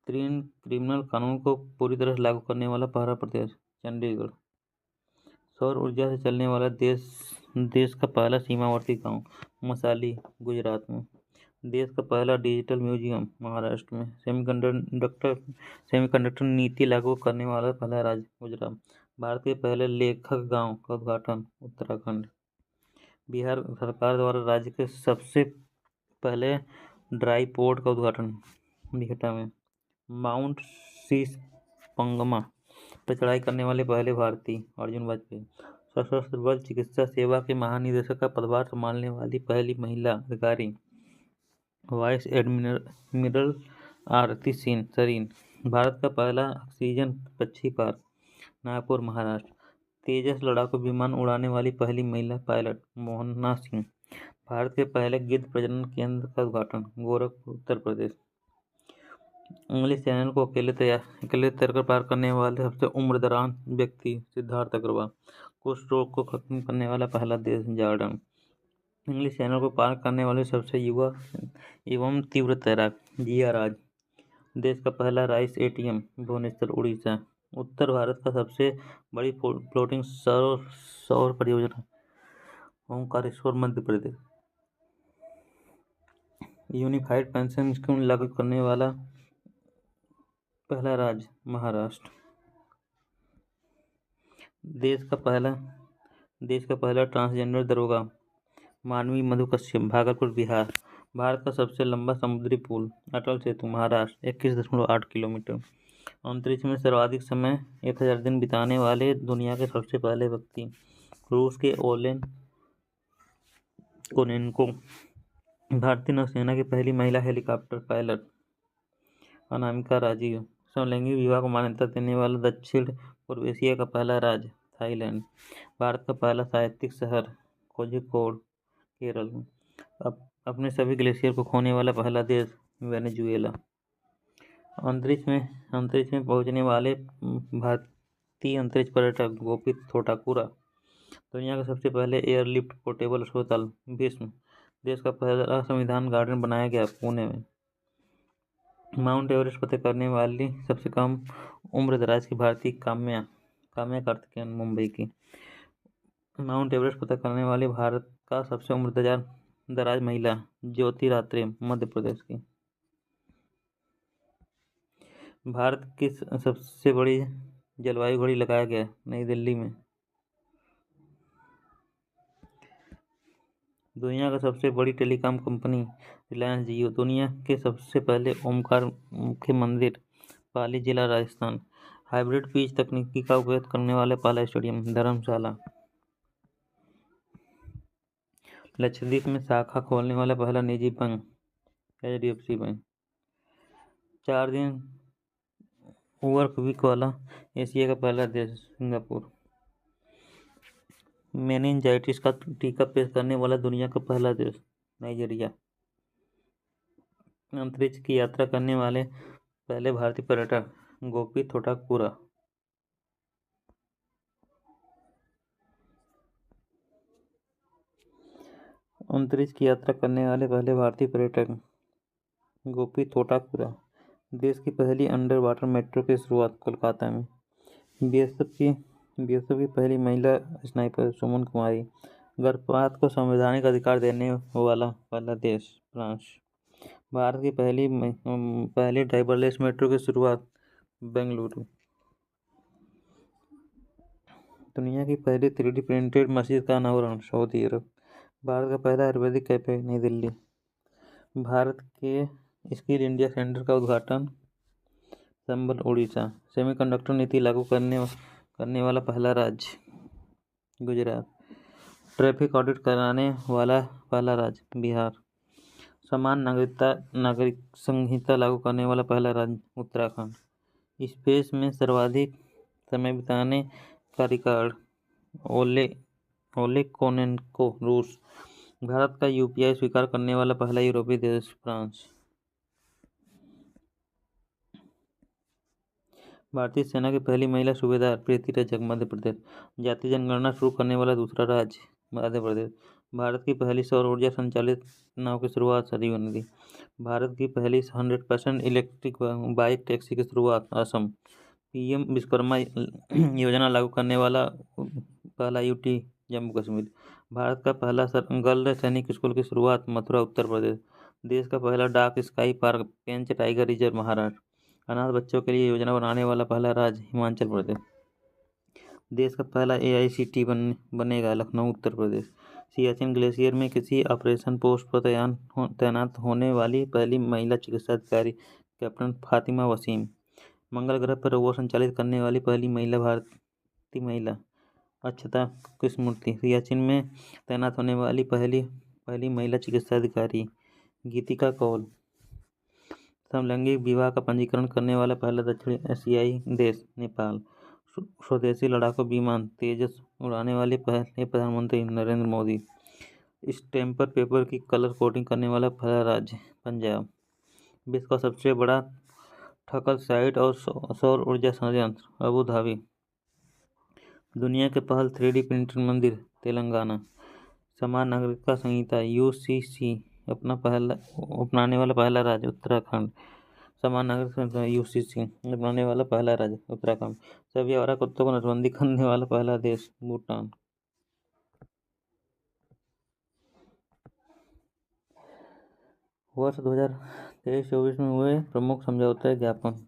Speaker 1: क्रिमिनल कानून को पूरी तरह लागू करने वाला पहला प्रदेश चंडीगढ़। सौर ऊर्जा से चलने वाला देश का पहला सीमावर्ती गांव मसाली गुजरात में। देश का पहला डिजिटल म्यूजियम महाराष्ट्र में। सेमीकंडक्टर नीति लागू करने वाला पहला राज्य गुजरात। भारत के पहले लेखक गांव का उद्घाटन उत्तराखंड। बिहार सरकार द्वारा राज्य के सबसे पहले ड्राई पोर्ट का उद्घाटन बिहटा में। माउंट शीशपंगमा पर चढ़ाई करने वाले पहले भारतीय अर्जुन वाजपेयी। सशस्त्र बल चिकित्सा सेवा के महानिदेशक का पदभार संभालने वाली पहली महिला अधिकारी वाइस एडमिरल आरती सरीन। भारत का पहला ऑक्सीजन पक्षी पार्क नागपुर महाराष्ट्र। तेजस लड़ाकू विमान उड़ाने वाली पहली महिला पायलट मोहना सिंह। भारत के पहले गिद्ध प्रजनन केंद्र का उद्घाटन गोरखपुर उत्तर प्रदेश। इंग्लिश चैनल को अकेले तैरकर पार करने वाले सबसे उम्रदराज व्यक्ति सिद्धार्थ अग्रवाल। कुष्ठ रोग को खत्म करने वाला पहला देश जॉर्डन। इंग्लिश चैनल को पार करने वाले सबसे युवा एवं तीव्र तैराक जिया राज। देश का पहला राइस एटीएम भुवनेश्वर उड़ीसा। उत्तर भारत का सबसे बड़ी फ्लोटिंग सौर परियोजना Omkareshwar Madhya Pradesh. Unified pension scheme लागू करने वाला पहला राज्य महाराष्ट्र। देश का पहला ट्रांसजेंडर दरोगा मानवी मधु कश्यप भागलपुर बिहार। भारत का सबसे लंबा समुद्री पुल अटल सेतु महाराष्ट्र 21.8 किलोमीटर। अंतरिक्ष में सर्वाधिक समय 1000 दिन बिताने वाले दुनिया के सबसे पहले व्यक्ति रूस के ओलेन कोनेन्को। भारतीय नौसेना की पहली महिला हेलीकॉप्टर पायलट अनामिका राजीव। समलैंगिक विवाह को मान्यता देने वाला दक्षिण पूर्व एशिया का पहला राज्य थाईलैंड। भारत का पहला साहित्यिक शहर कोझिकोड केरल। अपने सभी ग्लेशियर को खोने वाला पहला देश वेनेजुएला। अंतरिक्ष में पहुंचने वाले भारतीय अंतरिक्ष पर्यटक गोपी थोटाकुरा। दुनिया का सबसे पहले एयरलिफ्ट पोर्टेबल अस्पताल विश्व। देश का पहला संविधान गार्डन बनाया गया पुणे में। माउंट एवरेस्ट फतेह करने वाली सबसे कम उम्र दराज की भारतीय काम्या कार्तिकेयन मुंबई की। माउंट एवरेस्ट फतेह करने वाली भारत का सबसे उम्र दराज महिला ज्योति रात्रे मध्य प्रदेश की। भारत की सबसे बड़ी जलवायु घड़ी लगाया गया नई दिल्ली में। दुनिया का सबसे बड़ी टेलीकॉम कंपनी रिलायंस जियो। दुनिया के सबसे पहले ओमकार मुख्य मंदिर पाली जिला राजस्थान। हाइब्रिड पिच तकनीकी का उपयोग करने वाले पहला स्टेडियम धर्मशाला। लक्षद्वीप में शाखा खोलने वाला पहला निजी बैंक HDFC बैंक। 4 दिन वर्क वीक वाला एशिया का पहला देश सिंगापुर। मेनिनजाइटिस का टीका पेश करने वाला दुनिया का पहला देश नाइजीरिया। अंतरिक्ष की यात्रा करने वाले पहले भारतीय पर्यटक गोपी थोटाकुरा। अंतरिक्ष की यात्रा करने वाले पहले भारतीय पर्यटक गोपी थोटाकुरा। देश की पहली अंडर वाटर मेट्रो की शुरुआत कोलकाता में। बीएसएफ की पहली महिला स्नाइपर सुमन कुमारी। गर्भपात को संवैधानिक अधिकार देने वाला पहला देश फ्रांस। भारत की पहली ड्राइवरलेस मेट्रो की शुरुआत बेंगलुरु। दुनिया की पहली 3D प्रिंटेड मस्जिद का अनावरण सऊदी अरब। भारत का पहला आयुर्वेदिक कैफे नई दिल्ली। भारत के स्किल इंडिया सेंटर का उद्घाटन संबल उड़ीसा। सेमीकंडक्टर नीति लागू करने वाला पहला राज्य गुजरात। ट्रैफिक ऑडिट कराने वाला पहला राज्य बिहार। समान नागरिक संहिता लागू करने वाला पहला राज्य उत्तराखंड। स्पेस में सर्वाधिक समय बिताने का रिकॉर्ड ओलेग कोनेन्को रूस। भारत का UPI स्वीकार करने वाला पहला यूरोपीय देश फ्रांस। भारतीय सेना की पहली महिला सूबेदार प्रीति रजक मध्य प्रदेश। जातीय जनगणना शुरू करने वाला दूसरा राज्य मध्य प्रदेश। भारत की पहली सौर ऊर्जा संचालित नाव की शुरुआत सरयू नदी। भारत की पहली 100% इलेक्ट्रिक बाइक टैक्सी की शुरुआत असम। PM विश्वकर्मा योजना लागू करने वाला पहला UT जम्मू कश्मीर। भारत का पहला गर्ल सैनिक स्कूल की शुरुआत मथुरा उत्तर प्रदेश। देश का पहला डाक स्काई पार्क पेंच टाइगर रिजर्व महाराष्ट्र। अनाथ बच्चों के लिए योजना बनाने वाला पहला राज्य हिमाचल प्रदेश। देश का पहला AICT बनेगा लखनऊ उत्तर प्रदेश। सियाचिन ग्लेशियर में किसी ऑपरेशन पोस्ट पर तैनात होने वाली पहली महिला चिकित्सा अधिकारी कैप्टन फातिमा वसीम। मंगल ग्रह पर रोबोट संचालित करने वाली पहली महिला भारतीय महिला अक्षता कृष्णमूर्ति। सियाचिन में तैनात होने वाली पहली महिला चिकित्सा अधिकारी गीतिका कौल। समलैंगिक विवाह का पंजीकरण करने वाला पहला दक्षिण एशियाई देश नेपाल। स्वदेशी लड़ाकू विमान तेजस उड़ाने वाले पहले प्रधानमंत्री नरेंद्र मोदी। स्टैम्पर पेपर की कलर कोडिंग करने वाला पहला राज्य पंजाब। विश्व का सबसे बड़ा ठकल साइट और सौर ऊर्जा संयंत्र अबू धाबी। दुनिया के पहल 3D प्रिंटेड मंदिर तेलंगाना। समान नागरिकता संहिता UCC अपनाने वाला पहला राज्य उत्तराखंड। समान नागरिक संहिता UCC अपनाने वाला पहला राज्य उत्तराखंड। सभी आवारा कुत्तों को नसबंदी करने वाला पहला देश भूटान। वर्ष 2023-24 में हुए प्रमुख समझौते ज्ञापन।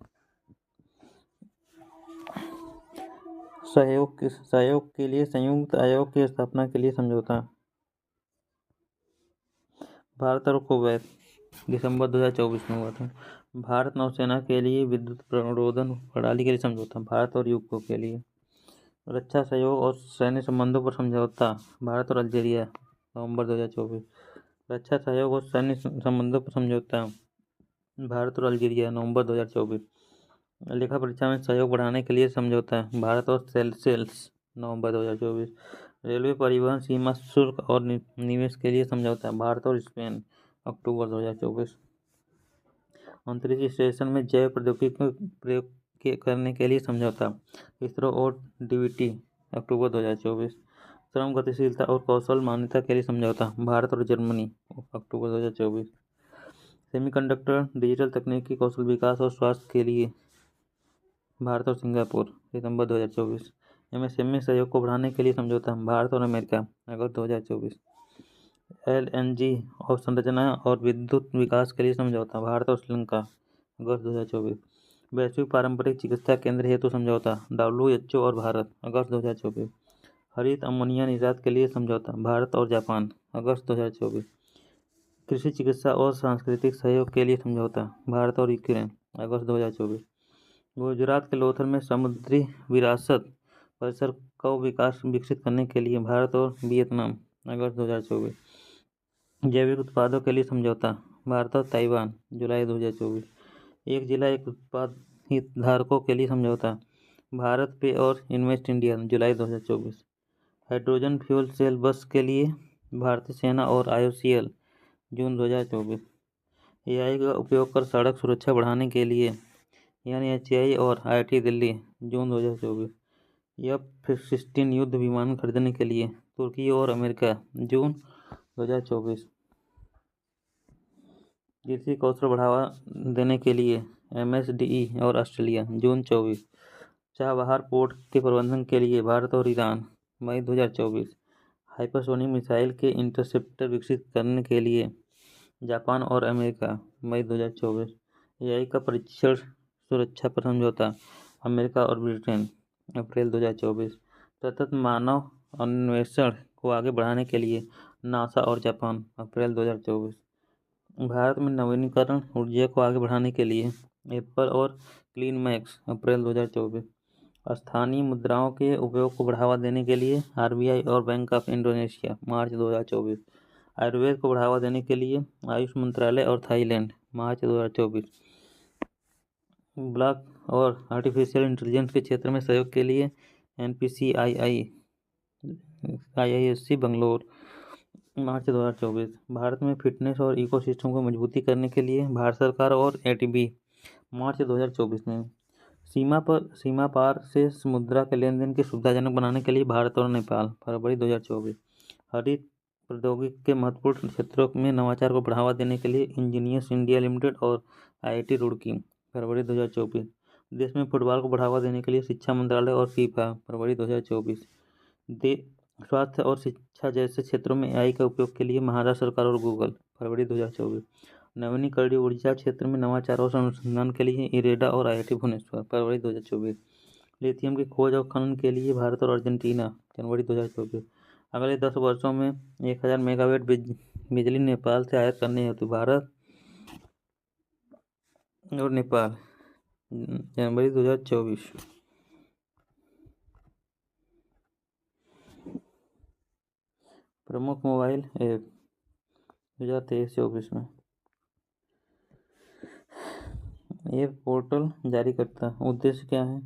Speaker 1: सहयोग के लिए संयुक्त आयोग की स्थापना के लिए समझौता। भारत और कुवैत दिसंबर 2024 में हुआ था। भारत नौसेना के लिए विद्युत प्रणोदन प्रणाली के लिए समझौता। भारत और यूके के लिए। रक्षा सहयोग और सैन्य संबंधों पर समझौता भारत और अल्जीरिया नवंबर 2024। रक्षा सहयोग और सैन्य संबंधों पर समझौता भारत और अल्जीरिया नवंबर 2024। लेखा परीक्षा में सहयोग बढ़ाने के लिए समझौता भारत और सेशेल्स, नवंबर 2024। रेलवे परिवहन सीमा शुल्क और निवेश के लिए समझौता भारत और स्पेन, अक्टूबर 2024। अंतरिक्ष स्टेशन में जैव प्रौद्योगिकी का प्रयोग करने के लिए समझौता इसरो और डीवीटी, अक्टूबर 2024। श्रम गतिशीलता और कौशल मान्यता के लिए समझौता भारत और जर्मनी, अक्टूबर 2024। सेमीकंडक्टर डिजिटल तकनीकी कौशल विकास और स्वास्थ्य के लिए भारत और सिंगापुर, सितंबर 2024। एमएसएमई सहयोग को बढ़ाने के लिए समझौता भारत और अमेरिका, अगस्त 2024। एलएनजी अवसंरचना और विद्युत विकास के लिए समझौता भारत और श्रीलंका, अगस्त 2024। वैश्विक पारंपरिक चिकित्सा केंद्र हेतु समझौता WHO और भारत, अगस्त 2024। हरित अमोनिया निर्यात के लिए समझौता भारत और जापान, अगस्त 2024। कृषि चिकित्सा और सांस्कृतिक सहयोग के लिए समझौता भारत और यूक्रेन, अगस्त 2024। गुजरात के लोथल में समुद्री विरासत परिसर को विकसित करने के लिए भारत और वियतनाम, अगस्त 2024। जैविक उत्पादों के लिए समझौता भारत और ताइवान, जुलाई 2024। एक जिला एक उत्पाद हितधारकों के लिए समझौता भारत पे और इन्वेस्ट इंडिया, जुलाई 2024। हाइड्रोजन फ्यूल सेल बस के लिए भारतीय सेना और IOCL, जून 2024। AI का उपयोग कर सड़क सुरक्षा बढ़ाने के लिए NHAI और IIT दिल्ली, जून 2024। F-16 युद्ध विमान खरीदने के लिए तुर्की और अमेरिका, जून 2024। कृषि कौशल बढ़ावा देने के लिए MSDE और ऑस्ट्रेलिया, जून 24। चाबहार पोर्ट के प्रबंधन के लिए भारत और ईरान, मई 2024। हाइपरसोनिक मिसाइल के इंटरसेप्टर विकसित करने के लिए जापान और अमेरिका, मई 2024। AI का परीक्षण सुरक्षा पर समझौता अमेरिका और ब्रिटेन, अप्रैल 2024। सतत मानव अन्वेषण को आगे बढ़ाने के लिए नासा और जापान, अप्रैल 2024। भारत में नवीनीकरण ऊर्जा को आगे बढ़ाने के लिए एप्पल और क्लीन मैक्स, अप्रैल 2024। स्थानीय मुद्राओं के उपयोग को बढ़ावा देने के लिए RBI और बैंक ऑफ इंडोनेशिया, मार्च 2024। आयुर्वेद को बढ़ावा देने के लिए आयुष मंत्रालय और थाईलैंड, मार्च 2024। ब्लॉक और आर्टिफिशियल इंटेलिजेंस के क्षेत्र में सहयोग के लिए NPCII IISc बेंगलोर, मार्च 2024। भारत में फिटनेस और इकोसिस्टम को मजबूती करने के लिए भारत सरकार और ATB, मार्च 2024 में। सीमा पार से मुद्रा के लेन देन की सुविधाजनक बनाने के लिए भारत और नेपाल, फरवरी 2024। हरित प्रौद्योगिकी के महत्वपूर्ण क्षेत्रों में नवाचार को बढ़ावा देने के लिए इंजीनियर्स इंडिया लिमिटेड और IIT रुड़की, फरवरी 2024। देश में फुटबॉल को बढ़ावा देने के लिए शिक्षा मंत्रालय और FIFA, फरवरी 2024। स्वास्थ्य और शिक्षा जैसे क्षेत्रों में AI का उपयोग के लिए महाराष्ट्र सरकार और गूगल, फरवरी 2024। नवीनीकरणीय ऊर्जा क्षेत्र में नवाचार और अनुसंधान के लिए इरेडा और IIT भुवनेश्वर, फरवरी 2024। लिथियम की खोज और खनन के लिए भारत और अर्जेंटीना, जनवरी 2024। अगले 10 वर्षों में 1000 मेगावाट बिजली नेपाल से आयात करने हेतु भारत और नेपाल, जनवरी 2024। प्रमुख मोबाइल ऐप 2023-24 में ऐप पोर्टल जारी करता। उद्देश्य क्या है?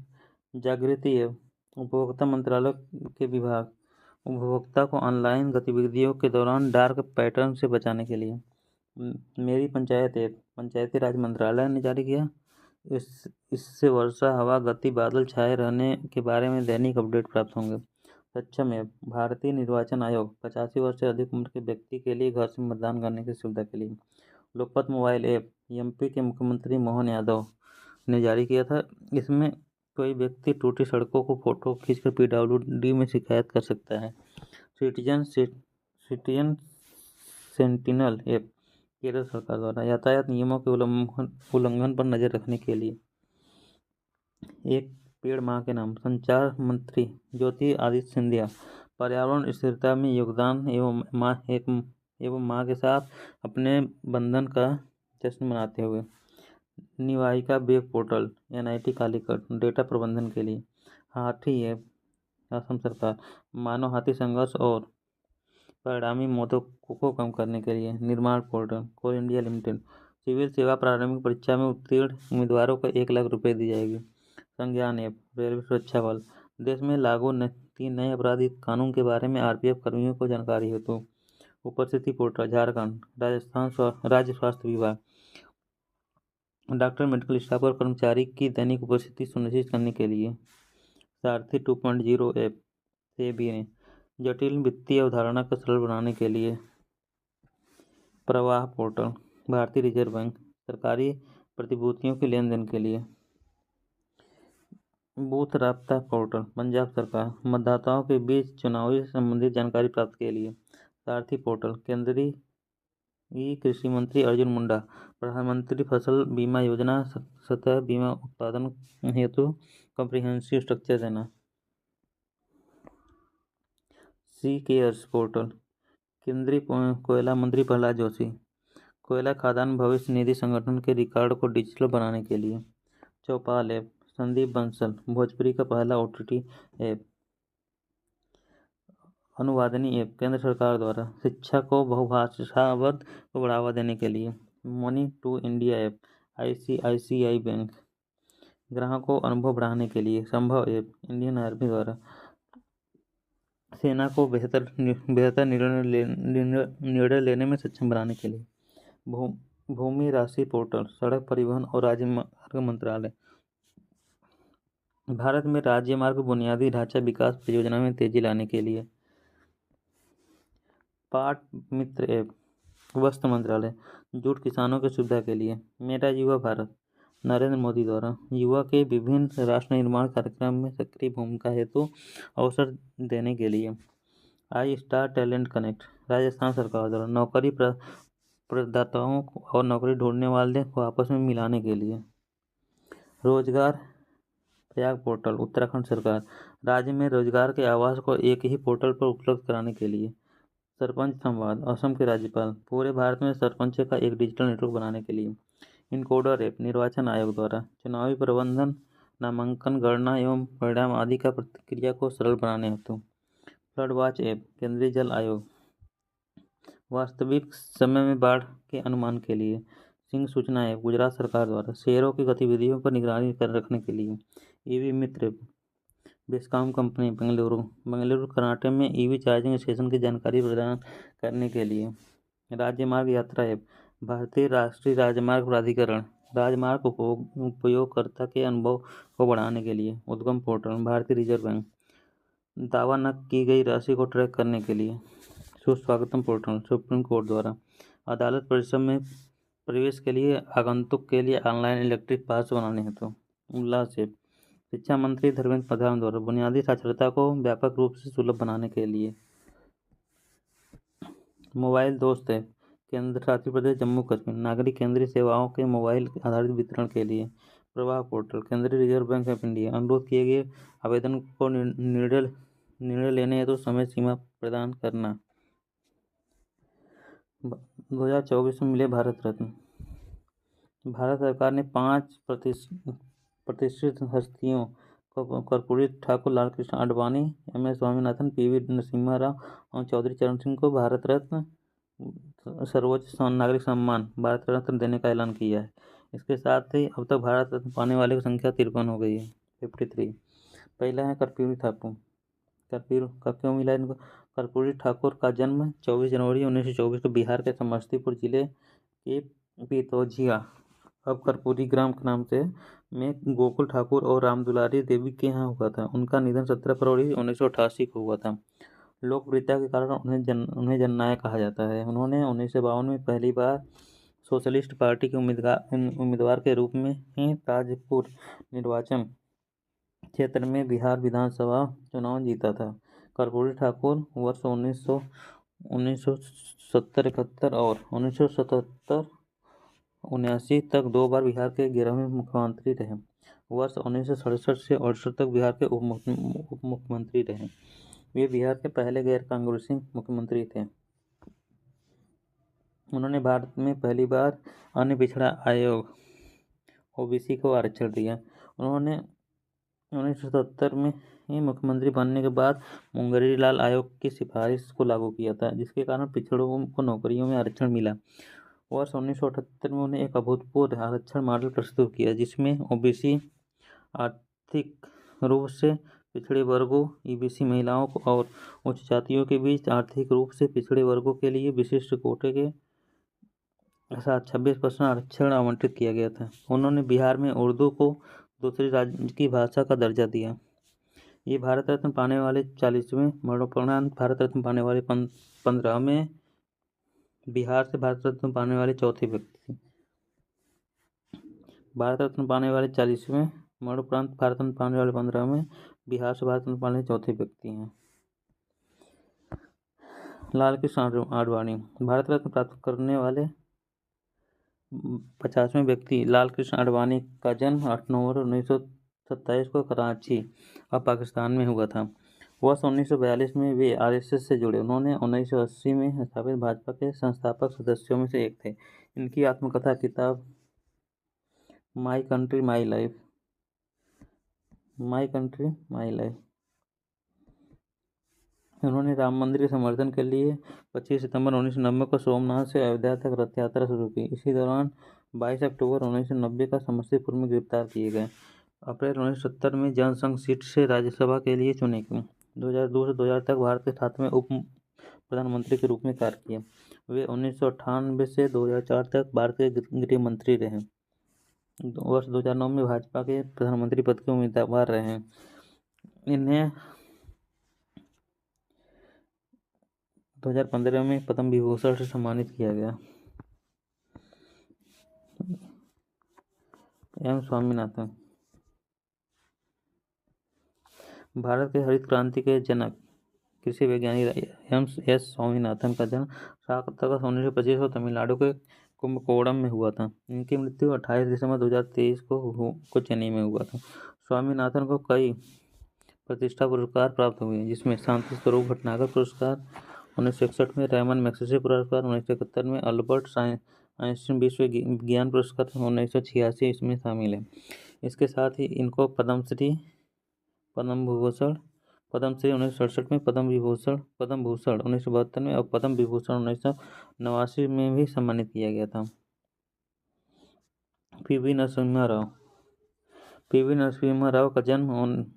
Speaker 1: जागृति ऐप उपभोक्ता मंत्रालय के विभाग उपभोक्ता को ऑनलाइन गतिविधियों के दौरान डार्क पैटर्न से बचाने के लिए। मेरी पंचायत ऐप पंचायती राज मंत्रालय ने जारी किया। इससे वर्षा, हवा गति, बादल छाए रहने के बारे में दैनिक अपडेट प्राप्त होंगे। सक्षम ऐप भारतीय निर्वाचन आयोग 85 वर्ष से अधिक उम्र के व्यक्ति के लिए घर से मतदान करने की सुविधा के लिए। लोकपत मोबाइल ऐप MP के मुख्यमंत्री मोहन यादव ने जारी किया था। इसमें कोई व्यक्ति टूटी सड़कों को फोटो खींचकर PWD में शिकायत कर सकता है। सिटीजन सेंटिनल ऐप केरल सरकार द्वारा यातायात नियमों के उल्लंघन पर नजर रखने के लिए। एक पेड़ मां के नाम संचार मंत्री ज्योति आदित्य सिंधिया पर्यावरण स्थिरता में योगदान एवं मां के साथ अपने बंधन का जश्न मनाते हुए। निवाहिका web portal NIT Calicut data प्रबंधन के लिए। हाथी ऐप असम सरकार मानव हाथी संघर्ष और परिणामी मौतों को कम करने के लिए। निर्माण पोर्टल कोल इंडिया लिमिटेड सिविल सेवा प्रारंभिक परीक्षा में उत्तीर्ण उम्मीदवारों को 1 लाख रुपये दी जाएगी। संज्ञान ऐप रेलवे सुरक्षा बल देश में लागू 3 नए आपराधिक कानून के बारे में आरपीएफ कर्मियों को जानकारी हेतु उपस्थिति पोर्टल झारखंड राजस्थान राज्य स्वास्थ्य विभाग डॉक्टर मेडिकल स्टाफ और कर्मचारी की दैनिक उपस्थिति सुनिश्चित करने के लिए सारथी 2.0 ऐप सेबी ने जटिल वित्तीय अवधारणा को सरल बनाने के लिए प्रवाह पोर्टल भारतीय रिजर्व बैंक सरकारी प्रतिभूतियों के लेन देन के लिए बूथ राब्ता पोर्टल पंजाब सरकार मतदाताओं के बीच चुनावी संबंधित जानकारी प्राप्त के लिए सारथी पोर्टल केंद्रीय कृषि मंत्री अर्जुन मुंडा प्रधानमंत्री फसल बीमा योजना सतह बीमा उत्पादन हेतु कॉम्प्रिहेंसिव स्ट्रक्चर देना सी केयर्स पोर्टल केंद्रीय कोयला मंत्री प्रहलाद जोशी कोयला खदान भविष्य निधि संगठन के रिकॉर्ड को डिजिटल बनाने के लिए चौपाल ऐप संदीप बंसल भोजपुरी का पहला ओटीटी ऐप अनुवादनी ऐप केंद्र सरकार द्वारा शिक्षा को बहुभाषावत को बढ़ावा देने के लिए money to India app ICICI bank ग्राहकों को अनुभव बढ़ाने के लिए संभव ऐप इंडियन आर्मी द्वारा सेना को बेहतर निर्णय लेने में सक्षम बनाने के लिए भूमि राशि पोर्टल सड़क परिवहन और राजमार्ग मंत्रालय भारत में राज्य मार्ग बुनियादी ढांचा विकास परियोजना में तेजी लाने के लिए पाट मित्र ऐप वस्त्र मंत्रालय जूट किसानों की सुविधा के लिए मेरा युवा भारत नरेंद्र मोदी द्वारा युवा के विभिन्न राष्ट्र निर्माण कार्यक्रम में सक्रिय भूमिका हेतु अवसर देने के लिए आई स्टार टैलेंट कनेक्ट राजस्थान सरकार द्वारा नौकरी प्रदाताओं और नौकरी ढूंढने वाले को आपस में मिलाने के लिए रोजगार प्रयाग पोर्टल उत्तराखंड सरकार राज्य में रोजगार के आवास को एक ही पोर्टल पर उपलब्ध कराने के लिए सरपंच संवाद असम के राज्यपाल पूरे भारत में सरपंच का एक डिजिटल नेटवर्क बनाने के लिए इनकोडर ऐप निर्वाचन आयोग द्वारा चुनावी प्रबंधन नामांकन गणना एवं परिणाम आदि का प्रक्रिया को सरल बनाने हेतु फ्लड वॉच ऐप केंद्रीय जल आयोग वास्तविक समय में बाढ़ के अनुमान के लिए सिंह सूचना ऐप गुजरात सरकार द्वारा शेयरों की गतिविधियों पर निगरानी कर रखने के लिए ईवी मित्र बेस्कॉम कंपनी बेंगलुरु कर्नाटक में ईवी चार्जिंग स्टेशन की जानकारी प्रदान करने के लिए राज्य मार्ग यात्रा ऐप भारतीय राष्ट्रीय राजमार्ग प्राधिकरण राजमार्ग उपयोगकर्ता के अनुभव को बढ़ाने के लिए उद्गम पोर्टल भारतीय रिजर्व बैंक दावा न की गई राशि को ट्रैक करने के लिए सुस्वागतम पोर्टल सुप्रीम कोर्ट द्वारा अदालत परिसर में प्रवेश के लिए आगंतुक के लिए ऑनलाइन इलेक्ट्रिक पास बनाने हेतु उल्लास ऐप शिक्षा मंत्री धर्मेंद्र प्रधान द्वारा बुनियादी साक्षरता को व्यापक रूप से सुलभ बनाने के लिए मोबाइल दोस्त ऐप केंद्र शासित प्रदेश जम्मू कश्मीर नागरिक केंद्रीय सेवाओं के मोबाइल आधारित वितरण के लिए प्रवाह पोर्टल केंद्रीय रिजर्व बैंक ऑफ इंडिया अनुरोध किए गए आवेदन को निर्णय लेने हेतु समय सीमा प्रदान करना 2024 में मिले भारत रत्न भारत सरकार ने 5 प्रतिष्ठित हस्तियों कर्पूरी ठाकुर लालकृष्ण आडवाणी MS स्वामीनाथन PV नरसिम्हा राव और चौधरी चरण सिंह को भारत रत्न सर्वोच्च नागरिक सम्मान भारत रत्न देने का ऐलान किया है। इसके साथ ही अब तक भारत रत्न पाने वाले की संख्या 53 हो गई है 53। पहला है कर्पूरी ठाकुर का क्यों मिला इनको कर्पूरी ठाकुर का जन्म 24 जनवरी 1924 को बिहार के समस्तीपुर जिले के पितौजिया अब कर्पूरी ग्राम के नाम से में गोकुल ठाकुर और रामदुलारी देवी के यहाँ हुआ था। उनका निधन 17 फरवरी 1988 को हुआ था। लोकप्रियता के कारण उन्हें जननायक कहा जाता है। उन्होंने 1952 में पहली बार सोशलिस्ट पार्टी के उम्मीदवार के रूप में ताजपुर निर्वाचन क्षेत्र में बिहार विधानसभा चुनाव जीता था। कर्पूरी ठाकुर वर्ष 1970-71 और 1977-79 तक 2 बार बिहार के 11वें मुख्यमंत्री रहे। वर्ष 1967 से 68 तक बिहार के उप मुख्यमंत्री रहे। वे बिहार के पहले गैर कांग्रेसी मुख्यमंत्री थे। उन्होंने भारत में पहली बार अन्य पिछड़ा आयोग OBC को आरक्षण दिया। उन्होंने 1970 में मुख्यमंत्री बनने के बाद मुंगेरीलाल आयोग की सिफारिश को लागू किया था, जिसके कारण पिछड़ों को नौकरियों में आरक्षण मिला। वर्ष 1978 में उन्हें एक अभूतपूर्व आरक्षण मॉडल प्रस्तुत किया, जिसमें ओबीसी, आर्थिक रूप से पिछड़े वर्गों, ईबीसी महिलाओं और उच्च जातियों के बीच आर्थिक रूप से पिछड़े वर्गों के लिए विशिष्ट कोटे के साथ 26% आरक्षण आवंटित किया गया था। उन्होंने बिहार में उर्दू को दूसरी राज्य की भाषा का दर्जा दिया। ये भारत रत्न पाने वाले 40वें, मरणोपरांत भारत रत्न पाने वाले 15वें, बिहार से भारत रत्न पाने वाले चौथे व्यक्ति थे। भारत रत्न पाने वाले 40वें, मरणोपरांत भारत रत्न पाने वाले 15वें, बिहार से भारत रत्न पाने वाले चौथे व्यक्ति हैं। लाल कृष्ण आडवाणी भारत रत्न प्राप्त करने वाले 50वें व्यक्ति। लाल कृष्ण आडवाणी का जन्म 8 नवंबर 1927 को कराची और पाकिस्तान में हुआ था। वर्ष 1942 में वे आरएसएस से जुड़े। उन्होंने 1980 में स्थापित भाजपा के संस्थापक सदस्यों में से एक थे। इनकी आत्मकथा किताब my country my life, my country my life. उन्होंने राम मंदिर के समर्थन के लिए 25 सितंबर 1990 को सोमनाथ से अयोध्या तक रथ यात्रा शुरू की। इसी दौरान 22 अक्टूबर 1990 का समस्तीपुर में गिरफ्तार किए गए। अप्रैल 1970 में जनसंघ सीट से राज्यसभा के लिए चुने गए। 2002 से 2000 तक भारत के 7वें उप प्रधानमंत्री के रूप में कार्य किया। वे 1998 से 2004 तक भारत के गृह मंत्री रहे। वर्ष 2009 में भाजपा के प्रधानमंत्री पद के उम्मीदवार रहे। इन्हें 2015 में पद्म विभूषण से सम्मानित किया गया। एम स्वामीनाथन भारत के हरित क्रांति के जनक कृषि वैज्ञानिक एम एस स्वामीनाथन का जन्म 7 अगस्त 1925 को तमिलनाडु के कुंभकोणम में हुआ था। इनकी मृत्यु 28 दिसंबर 2023 को चेन्नई में हुआ था। स्वामीनाथन को कई प्रतिष्ठा पुरस्कार प्राप्त हुए, जिसमें शांति स्वरूप भटनागर पुरस्कार 1961 में, रैमन मैग्सेसे पुरस्कार 1971 में, अल्बर्ट आइंस्टीन विश्व विज्ञान पुरस्कार 1986 इसमें शामिल है। इसके साथ ही इनको पद्मश्री, पद्म भूषण 1967 में, पद्म भूषण 1972 में और पद्म विभूषण 1989 में भी सम्मानित किया गया था। पीवी नरसिम्हा राव का जन्म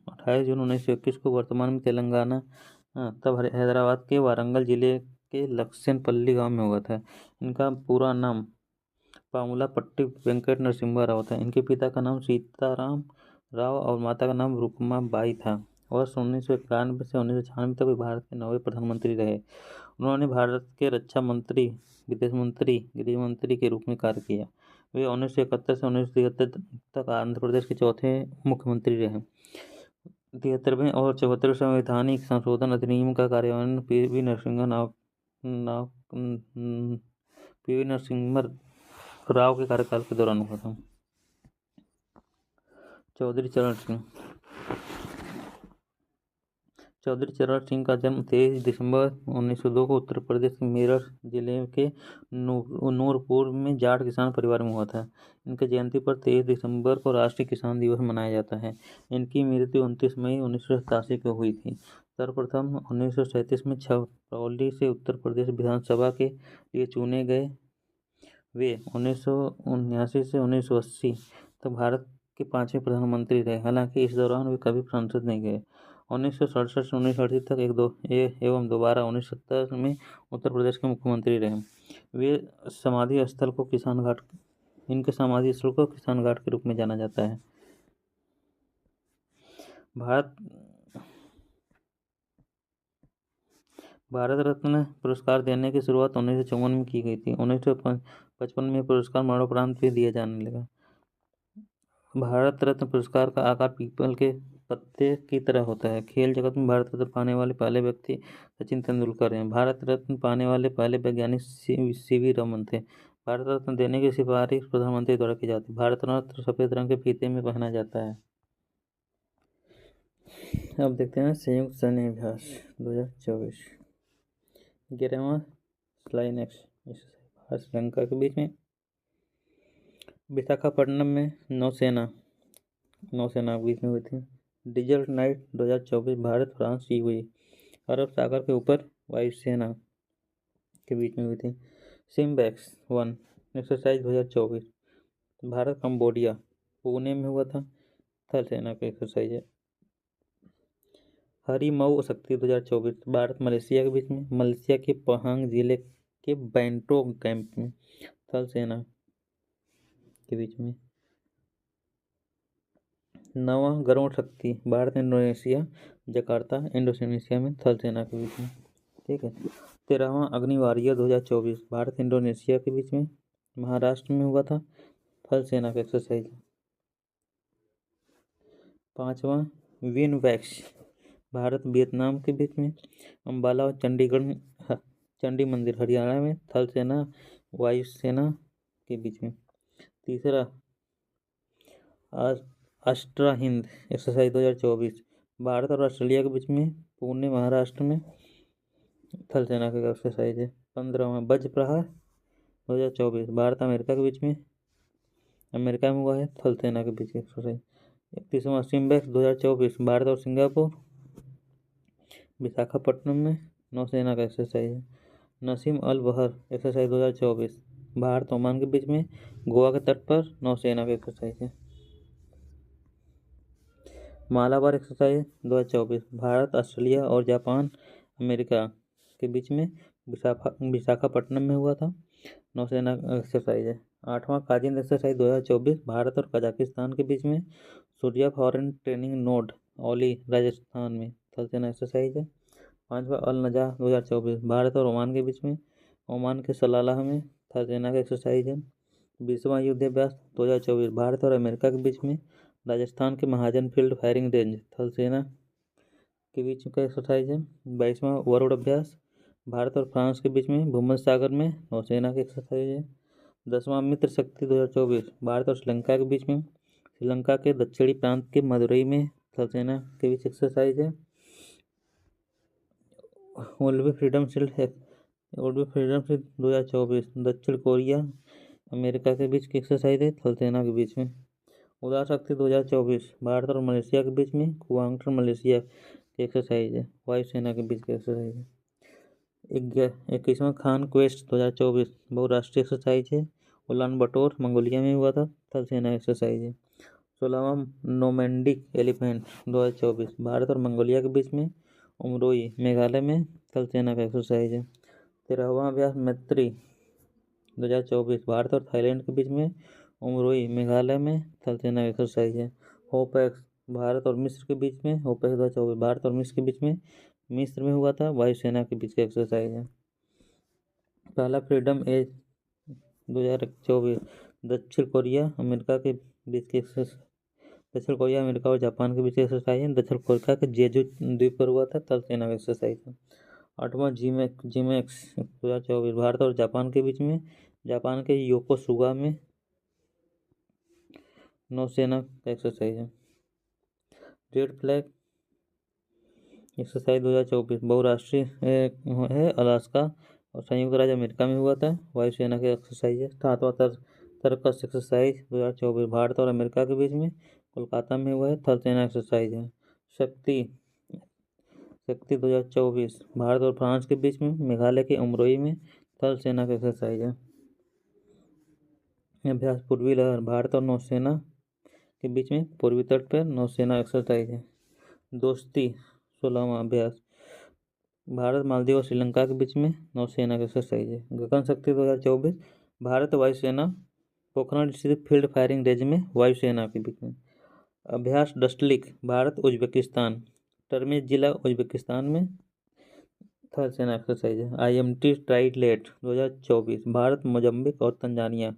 Speaker 1: 28 जून 1921 को वर्तमान में तेलंगाना तब हैदराबाद के वारंगल जिले के लक्ष्मणपल्ली गांव में हुआ था। इनका पूरा नाम पामुलापट्टी वेंकट नरसिम्हा राव था। इनके पिता का नाम सीताराम राव और माता का नाम रुक्मा बाई था। वर्ष 1991 से 1996 तक वे भारत के 9वें प्रधानमंत्री रहे। उन्होंने भारत के रक्षा मंत्री, विदेश मंत्री, गृह मंत्री के रूप में कार्य किया। वे 1971 से 1973 तक आंध्र प्रदेश के चौथे मुख्यमंत्री रहे। 73वें और 74वें संवैधानिक संशोधन अधिनियम का कार्यान्वयन पीवी नरसिम्हा राव के कार्यकाल के दौरान हुआ था। चौधरी चरण सिंह का जन्म 23 दिसंबर 1902 को उत्तर प्रदेश के मेरठ जिले के नूरपुर में जाट किसान परिवार में हुआ था। इनके जयंती पर 23 दिसंबर को राष्ट्रीय किसान दिवस मनाया जाता है। इनकी मृत्यु 29 मई 1987 को हुई थी। सर्वप्रथम 1937 में छपरौली से उत्तर प्रदेश विधानसभा के लिए चुने गए। वे 1979 से 1980 तक भारत के 5वें प्रधानमंत्री रहे। हालांकि इस दौरान वे कभी संसद नहीं गए। 1967 से 1968 तक एवं दोबारा 1970 में उत्तर प्रदेश के मुख्यमंत्री रहे। इनके समाधि स्थल को किसान घाट के रूप में जाना जाता है। भारत रत्न पुरस्कार देने की शुरुआत 1954 में की गई थी। 1955 में पुरस्कार मरणोपरांत भी दिया जाने लगा। भारत रत्न पुरस्कार का आकार पीपल के पत्ते की तरह होता है। खेल जगत में भारत रत्न पाने वाले पहले व्यक्ति सचिन तेंदुलकर हैं। भारत रत्न पाने वाले पहले वैज्ञानिक सीवी रमन थे। भारत रत्न देने की सिफारिश प्रधानमंत्री द्वारा की जाती है। भारत रत्न सफेद रंग के फीते में पहना जाता है। अब देखते हैं संयुक्त सैन्य अभ्यास 2024। 11वां स्लाइनेक्स भारत श्रीलंका के बीच में विशाखापट्टनम में नौसेना के बीच में हुई थी। डिजर्ट नाइट 2024 भारत फ्रांस की हुई। अरब सागर के ऊपर वायुसेना के बीच में हुई थी। SIMBEX 1 exercise 2024। Bharat Cambodia Pune में हुआ था, थल सेना का एक्सरसाइज है। हरी मऊ शक्ति 2024 भारत मलेशिया के बीच में, मलेशिया के पहांग जिले के बैंटोक कैंप में, थल सेना के बीच में। नवा गरुड़ शक्ति भारत इंडोनेशिया जकार्ता इंडोनेशिया में, थल सेना के बीच में। ठीक है। 13वां अग्नि वॉरियर 2024 भारत इंडोनेशिया के बीच में, महाराष्ट्र में हुआ था, थल सेना का एक्सरसाइज। 5वां विन वैक्स भारत वियतनाम के बीच में, अम्बाला और चंडी मंदिर हरियाणा में, थल सेना वायुसेना के बीच में। तीसरा अस्ट्रा हिंद एक्सरसाइज 2024 भारत और ऑस्ट्रेलिया के बीच में, पुणे महाराष्ट्र में, थल सेना का एक्सरसाइज है। 15वां वज्र प्रहार 2024 भारत अमेरिका के बीच में, अमेरिका में हुआ है, थल सेना के बीच एक्सरसाइज। 31वां सिम्बैक्स 2024 भारत और सिंगापुर, विशाखापट्टनम में, नौसेना का एक्सरसाइज है। नसीम अल बहर एक्सरसाइज 2024 भारत ओमान के बीच में, गोवा के तट पर, नौसेना का एक्सरसाइज है। मालाबार एक्सरसाइज 2024 भारत ऑस्ट्रेलिया और जापान अमेरिका के बीच में, विशाखापट्टनम में हुआ था, नौसेना एक्सरसाइज है। 8वां काजिंद एक्सरसाइज 2024 भारत और कजाकिस्तान के बीच में, Surya foreign training node Auli Rajasthan में, थल सेना एक्सरसाइज है। 5वां अल नजा 2024 भारत और ओमान के बीच में, ओमान के सलालाह में, थल सेना का एक्सरसाइज है। 20वां युद्ध अभ्यास 2024 भारत और अमेरिका के बीच में, राजस्थान के महाजन फील्ड फायरिंग रेंज, थल सेना के बीच का एक्सरसाइज है। 22वां वरुण अभ्यास भारत और फ्रांस के बीच में, भूमध्य सागर में, नौसेना की एक्सरसाइज है। 10वां मित्र शक्ति 2024 भारत और श्रीलंका के बीच में, श्रीलंका के दक्षिणी प्रांत के मदुरई में, थल सेना के बीच एक्सरसाइज है। ओल्ड फ्रीडम शील्ड 2024 दक्षिण कोरिया अमेरिका के बीच की एक्सरसाइज है, थल सेना के बीच में। उदार शक्ति 2024 भारत और मलेशिया के बीच में, कुआंगटन मलेशिया की एक्सरसाइज है, वायुसेना के बीच की एक्सरसाइज है। 21वां खान क्वेस्ट 2024 बहुराष्ट्रीय एक्सरसाइज है, उलान बटोर मंगोलिया में हुआ था, थल सेना एक्सरसाइज है। 16वां नोमैंडिक एलिफेंट 2024 भारत और मंगोलिया के बीच में, उमरोई मेघालय में, थल सेना का एक्सरसाइज है। 13वां अभ्यास मैत्री 2024 भारत और थाईलैंड के बीच में, उमरोई मेघालय में, थल सेना एक्सरसाइज है। होपैक्स भारत और मिस्र के बीच में, होपैक्स 2024 भारत और मिस्र के बीच में, मिस्र में हुआ था, वायुसेना के बीच का एक्सरसाइज है। पहला फ्रीडम एज 2024 दक्षिण कोरिया अमेरिका के बीच की एक्सरसाइज, दक्षिण कोरिया अमेरिका और जापान के बीच की एक्सरसाइज है, दक्षिण कोरिया के जेजू द्वीप पर हुआ था, थल सेना का एक्सरसाइज है। 8वां जिमेक्स 2024 भारत और जापान के बीच में, जापान के योकोसुगा में, नौसेना का एक्सरसाइज है। रेड फ्लैग एक्सरसाइज 2024 बहुराष्ट्रीय है, अलास्का और संयुक्त राज्य अमेरिका में हुआ था, वायुसेना की एक्सरसाइज है। 7वां तर्कस एक्सरसाइज 2024 भारत और अमेरिका के बीच में, कोलकाता में हुआ है, थल सेना एक्सरसाइज है। शक्ति 2024 भारत और फ्रांस के बीच में, मेघालय के उमरोई में, थल सेना का एक्सरसाइज है। अभ्यास पूर्वी लहर भारत और नौसेना के बीच में, पूर्वी तट पर, नौसेना एक्सरसाइज है। दोस्ती 16वां अभ्यास भारत मालदीव और श्रीलंका के बीच में, नौसेना का एक्सरसाइज है। गगन शक्ति 2024 भारत वायुसेना पोखरण स्थित फील्ड फायरिंग रेंज में, वायुसेना के बीच में। अभ्यास डस्टलिक भारत उज्बेकिस्तान टर्मिज जिला उज्बेकिस्तान में, थल सेना एक्सरसाइज है। IMT ट्राइलेट 2024 भारत मोजाम्बिक और तंजानिया,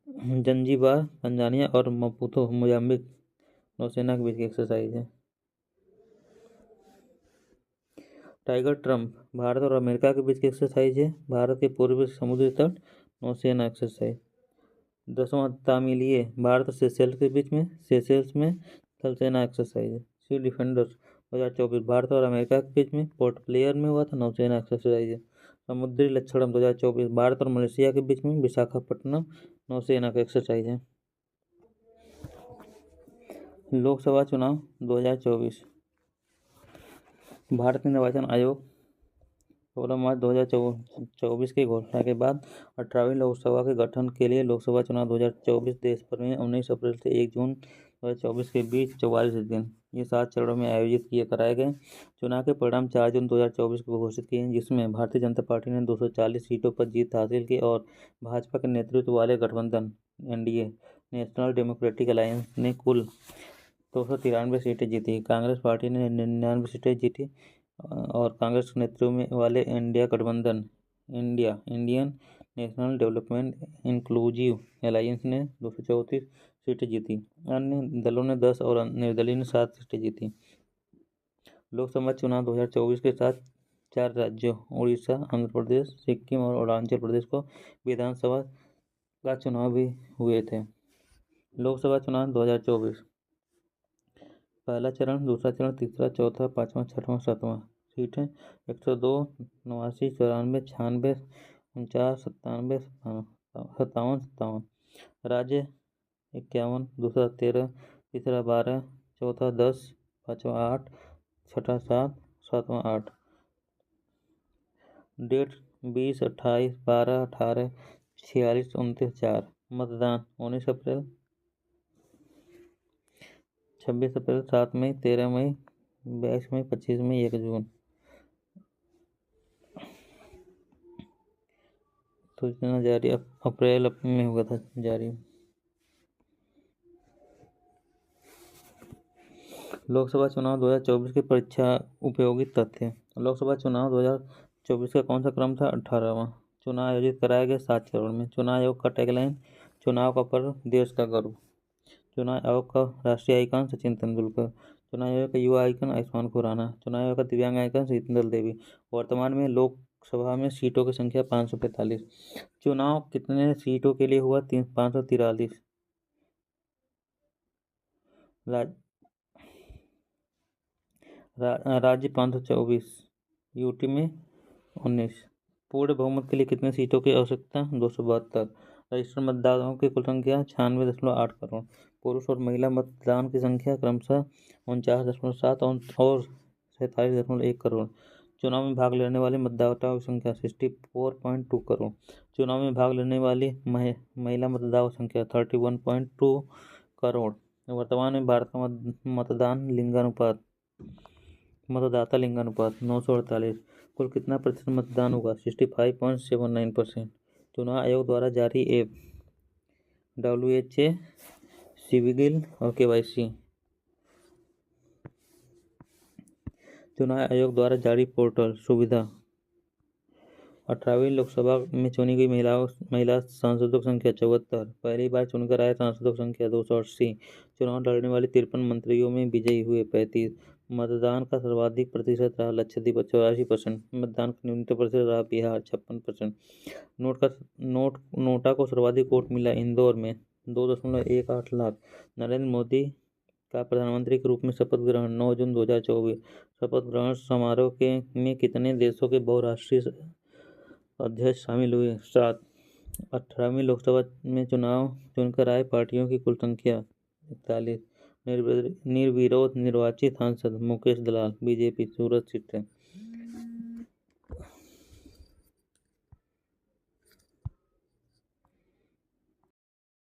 Speaker 1: जंजीबार तंजानिया और मपुतो मोजाम्बिक, नौसेना के बीच की एक्सरसाइज है। टाइगर ट्रम्प भारत और अमेरिका के बीच की एक्सरसाइज है, भारत के पूर्वी समुद्री तट, नौसेना एक्सरसाइज। 10वां तामिलिए भारत और सेशेल्स के बीच में, सेशेल्स में, थल सेना एक्सरसाइज है। सी डिफेंडर 2024 भारत और अमेरिका के बीच में, पोर्ट ब्लेयर में हुआ था, नौसेना एक्सरसाइज है। समुद्री लक्षणम 2024 भारत और मलेशिया के बीच में, विशाखापट्टनम, नौसेना का एक्सरसाइज है। लोकसभा चुनाव 2024 भारत निर्वाचन आयोग 16 मार्च 2024 की घोषणा के बाद 18वीं लोकसभा के गठन के लिए लोकसभा चुनाव 2024 देश भर में 19 अप्रैल से 1 जून 2024 के बीच 44 दिन ये 7 चरणों में आयोजित कराए गए। चुनाव के परिणाम 4 जून 2024 को घोषित किए, जिसमें भारतीय जनता पार्टी ने 240 सीटों पर जीत हासिल की और भाजपा के नेतृत्व वाले गठबंधन एनडीए नेशनल डेमोक्रेटिक अलायंस ने कुल 293 सीटें जीती। कांग्रेस पार्टी ने 99 सीटें जीती और कांग्रेस के नेतृत्व में वाले इंडिया गठबंधन Indian national development inclusive alliance ने 234 सीटें जीती। अन्य दलों ने 10 और निर्दलीय ने 7 सीटें जीती। लोकसभा चुनाव 2024 के साथ 4 राज्यों उड़ीसा, आंध्र प्रदेश, सिक्किम और अरुणाचल प्रदेश को विधानसभा का चुनाव भी हुए थे। लोकसभा चुनाव 2024 पहला चरण, दूसरा चरण, तीसरा, चौथा, पाँचवां, छठवां, सातवां। सीटें 102, 89, 94, 96, 49, 97, 57। राज्य 51, दूसरा 13, तीसरा 12, चौथा 10, पाँचवां 8, छठा 7, सातवां 8। डेट 20, 28, 12, 18, 46, 29, 4। मतदान 19 अप्रैल, 26 अप्रैल, 7 मई, 13 मई, 22 मई, 25 मई, 1 जून। सूचना जारी अप्रैल में हुआ था जारी। लोकसभा चुनाव 2024 की परीक्षा उपयोगी तथ्य। लोकसभा चुनाव 2024 का कौन सा क्रम था? 18वां। चुनाव आयोजित कराए गए 7 चरण में। चुनाव आयोग का टैगलाइन चुनाव का पर्व, देश का गर्व। चुनाव आयोग का राष्ट्रीय आइकन सचिन तेंदुलकर। चुनाव आयोग का युवा आइकन आयुष्मान खुराना। चुनाव आयोग का दिव्यांग आइकन शीतल देवी। वर्तमान में लोकसभा में सीटों की संख्या 545। चुनाव कितने सीटों के लिए हुआ? 543। राज्य 524, यूटी में 19। पूर्ण बहुमत के लिए कितने सीटों की आवश्यकता? 272। रजिस्टर्ड मतदाताओं की कुल संख्या 96.8 करोड़। पुरुष और महिला मतदान की संख्या क्रमशः 49.7 और 47.1 करोड़। चुनाव में भाग लेने वाले मतदाताओं की संख्या 64.2 करोड़। चुनाव में भाग लेने वाली महिला मतदाताओं की संख्या 31.2 करोड़। वर्तमान में भारत का मतदाता लिंगानुपात 948। कुल कितना प्रतिशत मतदान होगा? 65.79%। चुनाव आयोग द्वारा जारी ऐप WHA, सिविजिल और KYC। चुनाव आयोग द्वारा जारी पोर्टल सुविधा। 18वीं लोकसभा में चुनी गई महिला सांसदों की संख्या 74। पहली बार चुनकर आए सांसदों की संख्या 280। चुनाव लड़ने वाले 53 मंत्रियों में विजयी हुए 35। मतदान का सर्वाधिक प्रतिशत रहा लक्षद्वीप 84%। मतदान का न्यूनतम प्रतिशत रहा बिहार 56%। नोटा को सर्वाधिक वोट मिला इंदौर में 2.18 लाख। नरेंद्र मोदी का प्रधानमंत्री के रूप में शपथ ग्रहण 9 जून 2024। शपथ ग्रहण समारोह में कितने देशों के बहुराष्ट्रीय अध्यक्ष शामिल हुए? 7। 18वीं लोकसभा में चुनाव चुनकर आए पार्टियों की कुल संख्या 41। निर्विरोध निर्वाचित सांसद मुकेश दलाल, बीजेपी, सूरत सीट है।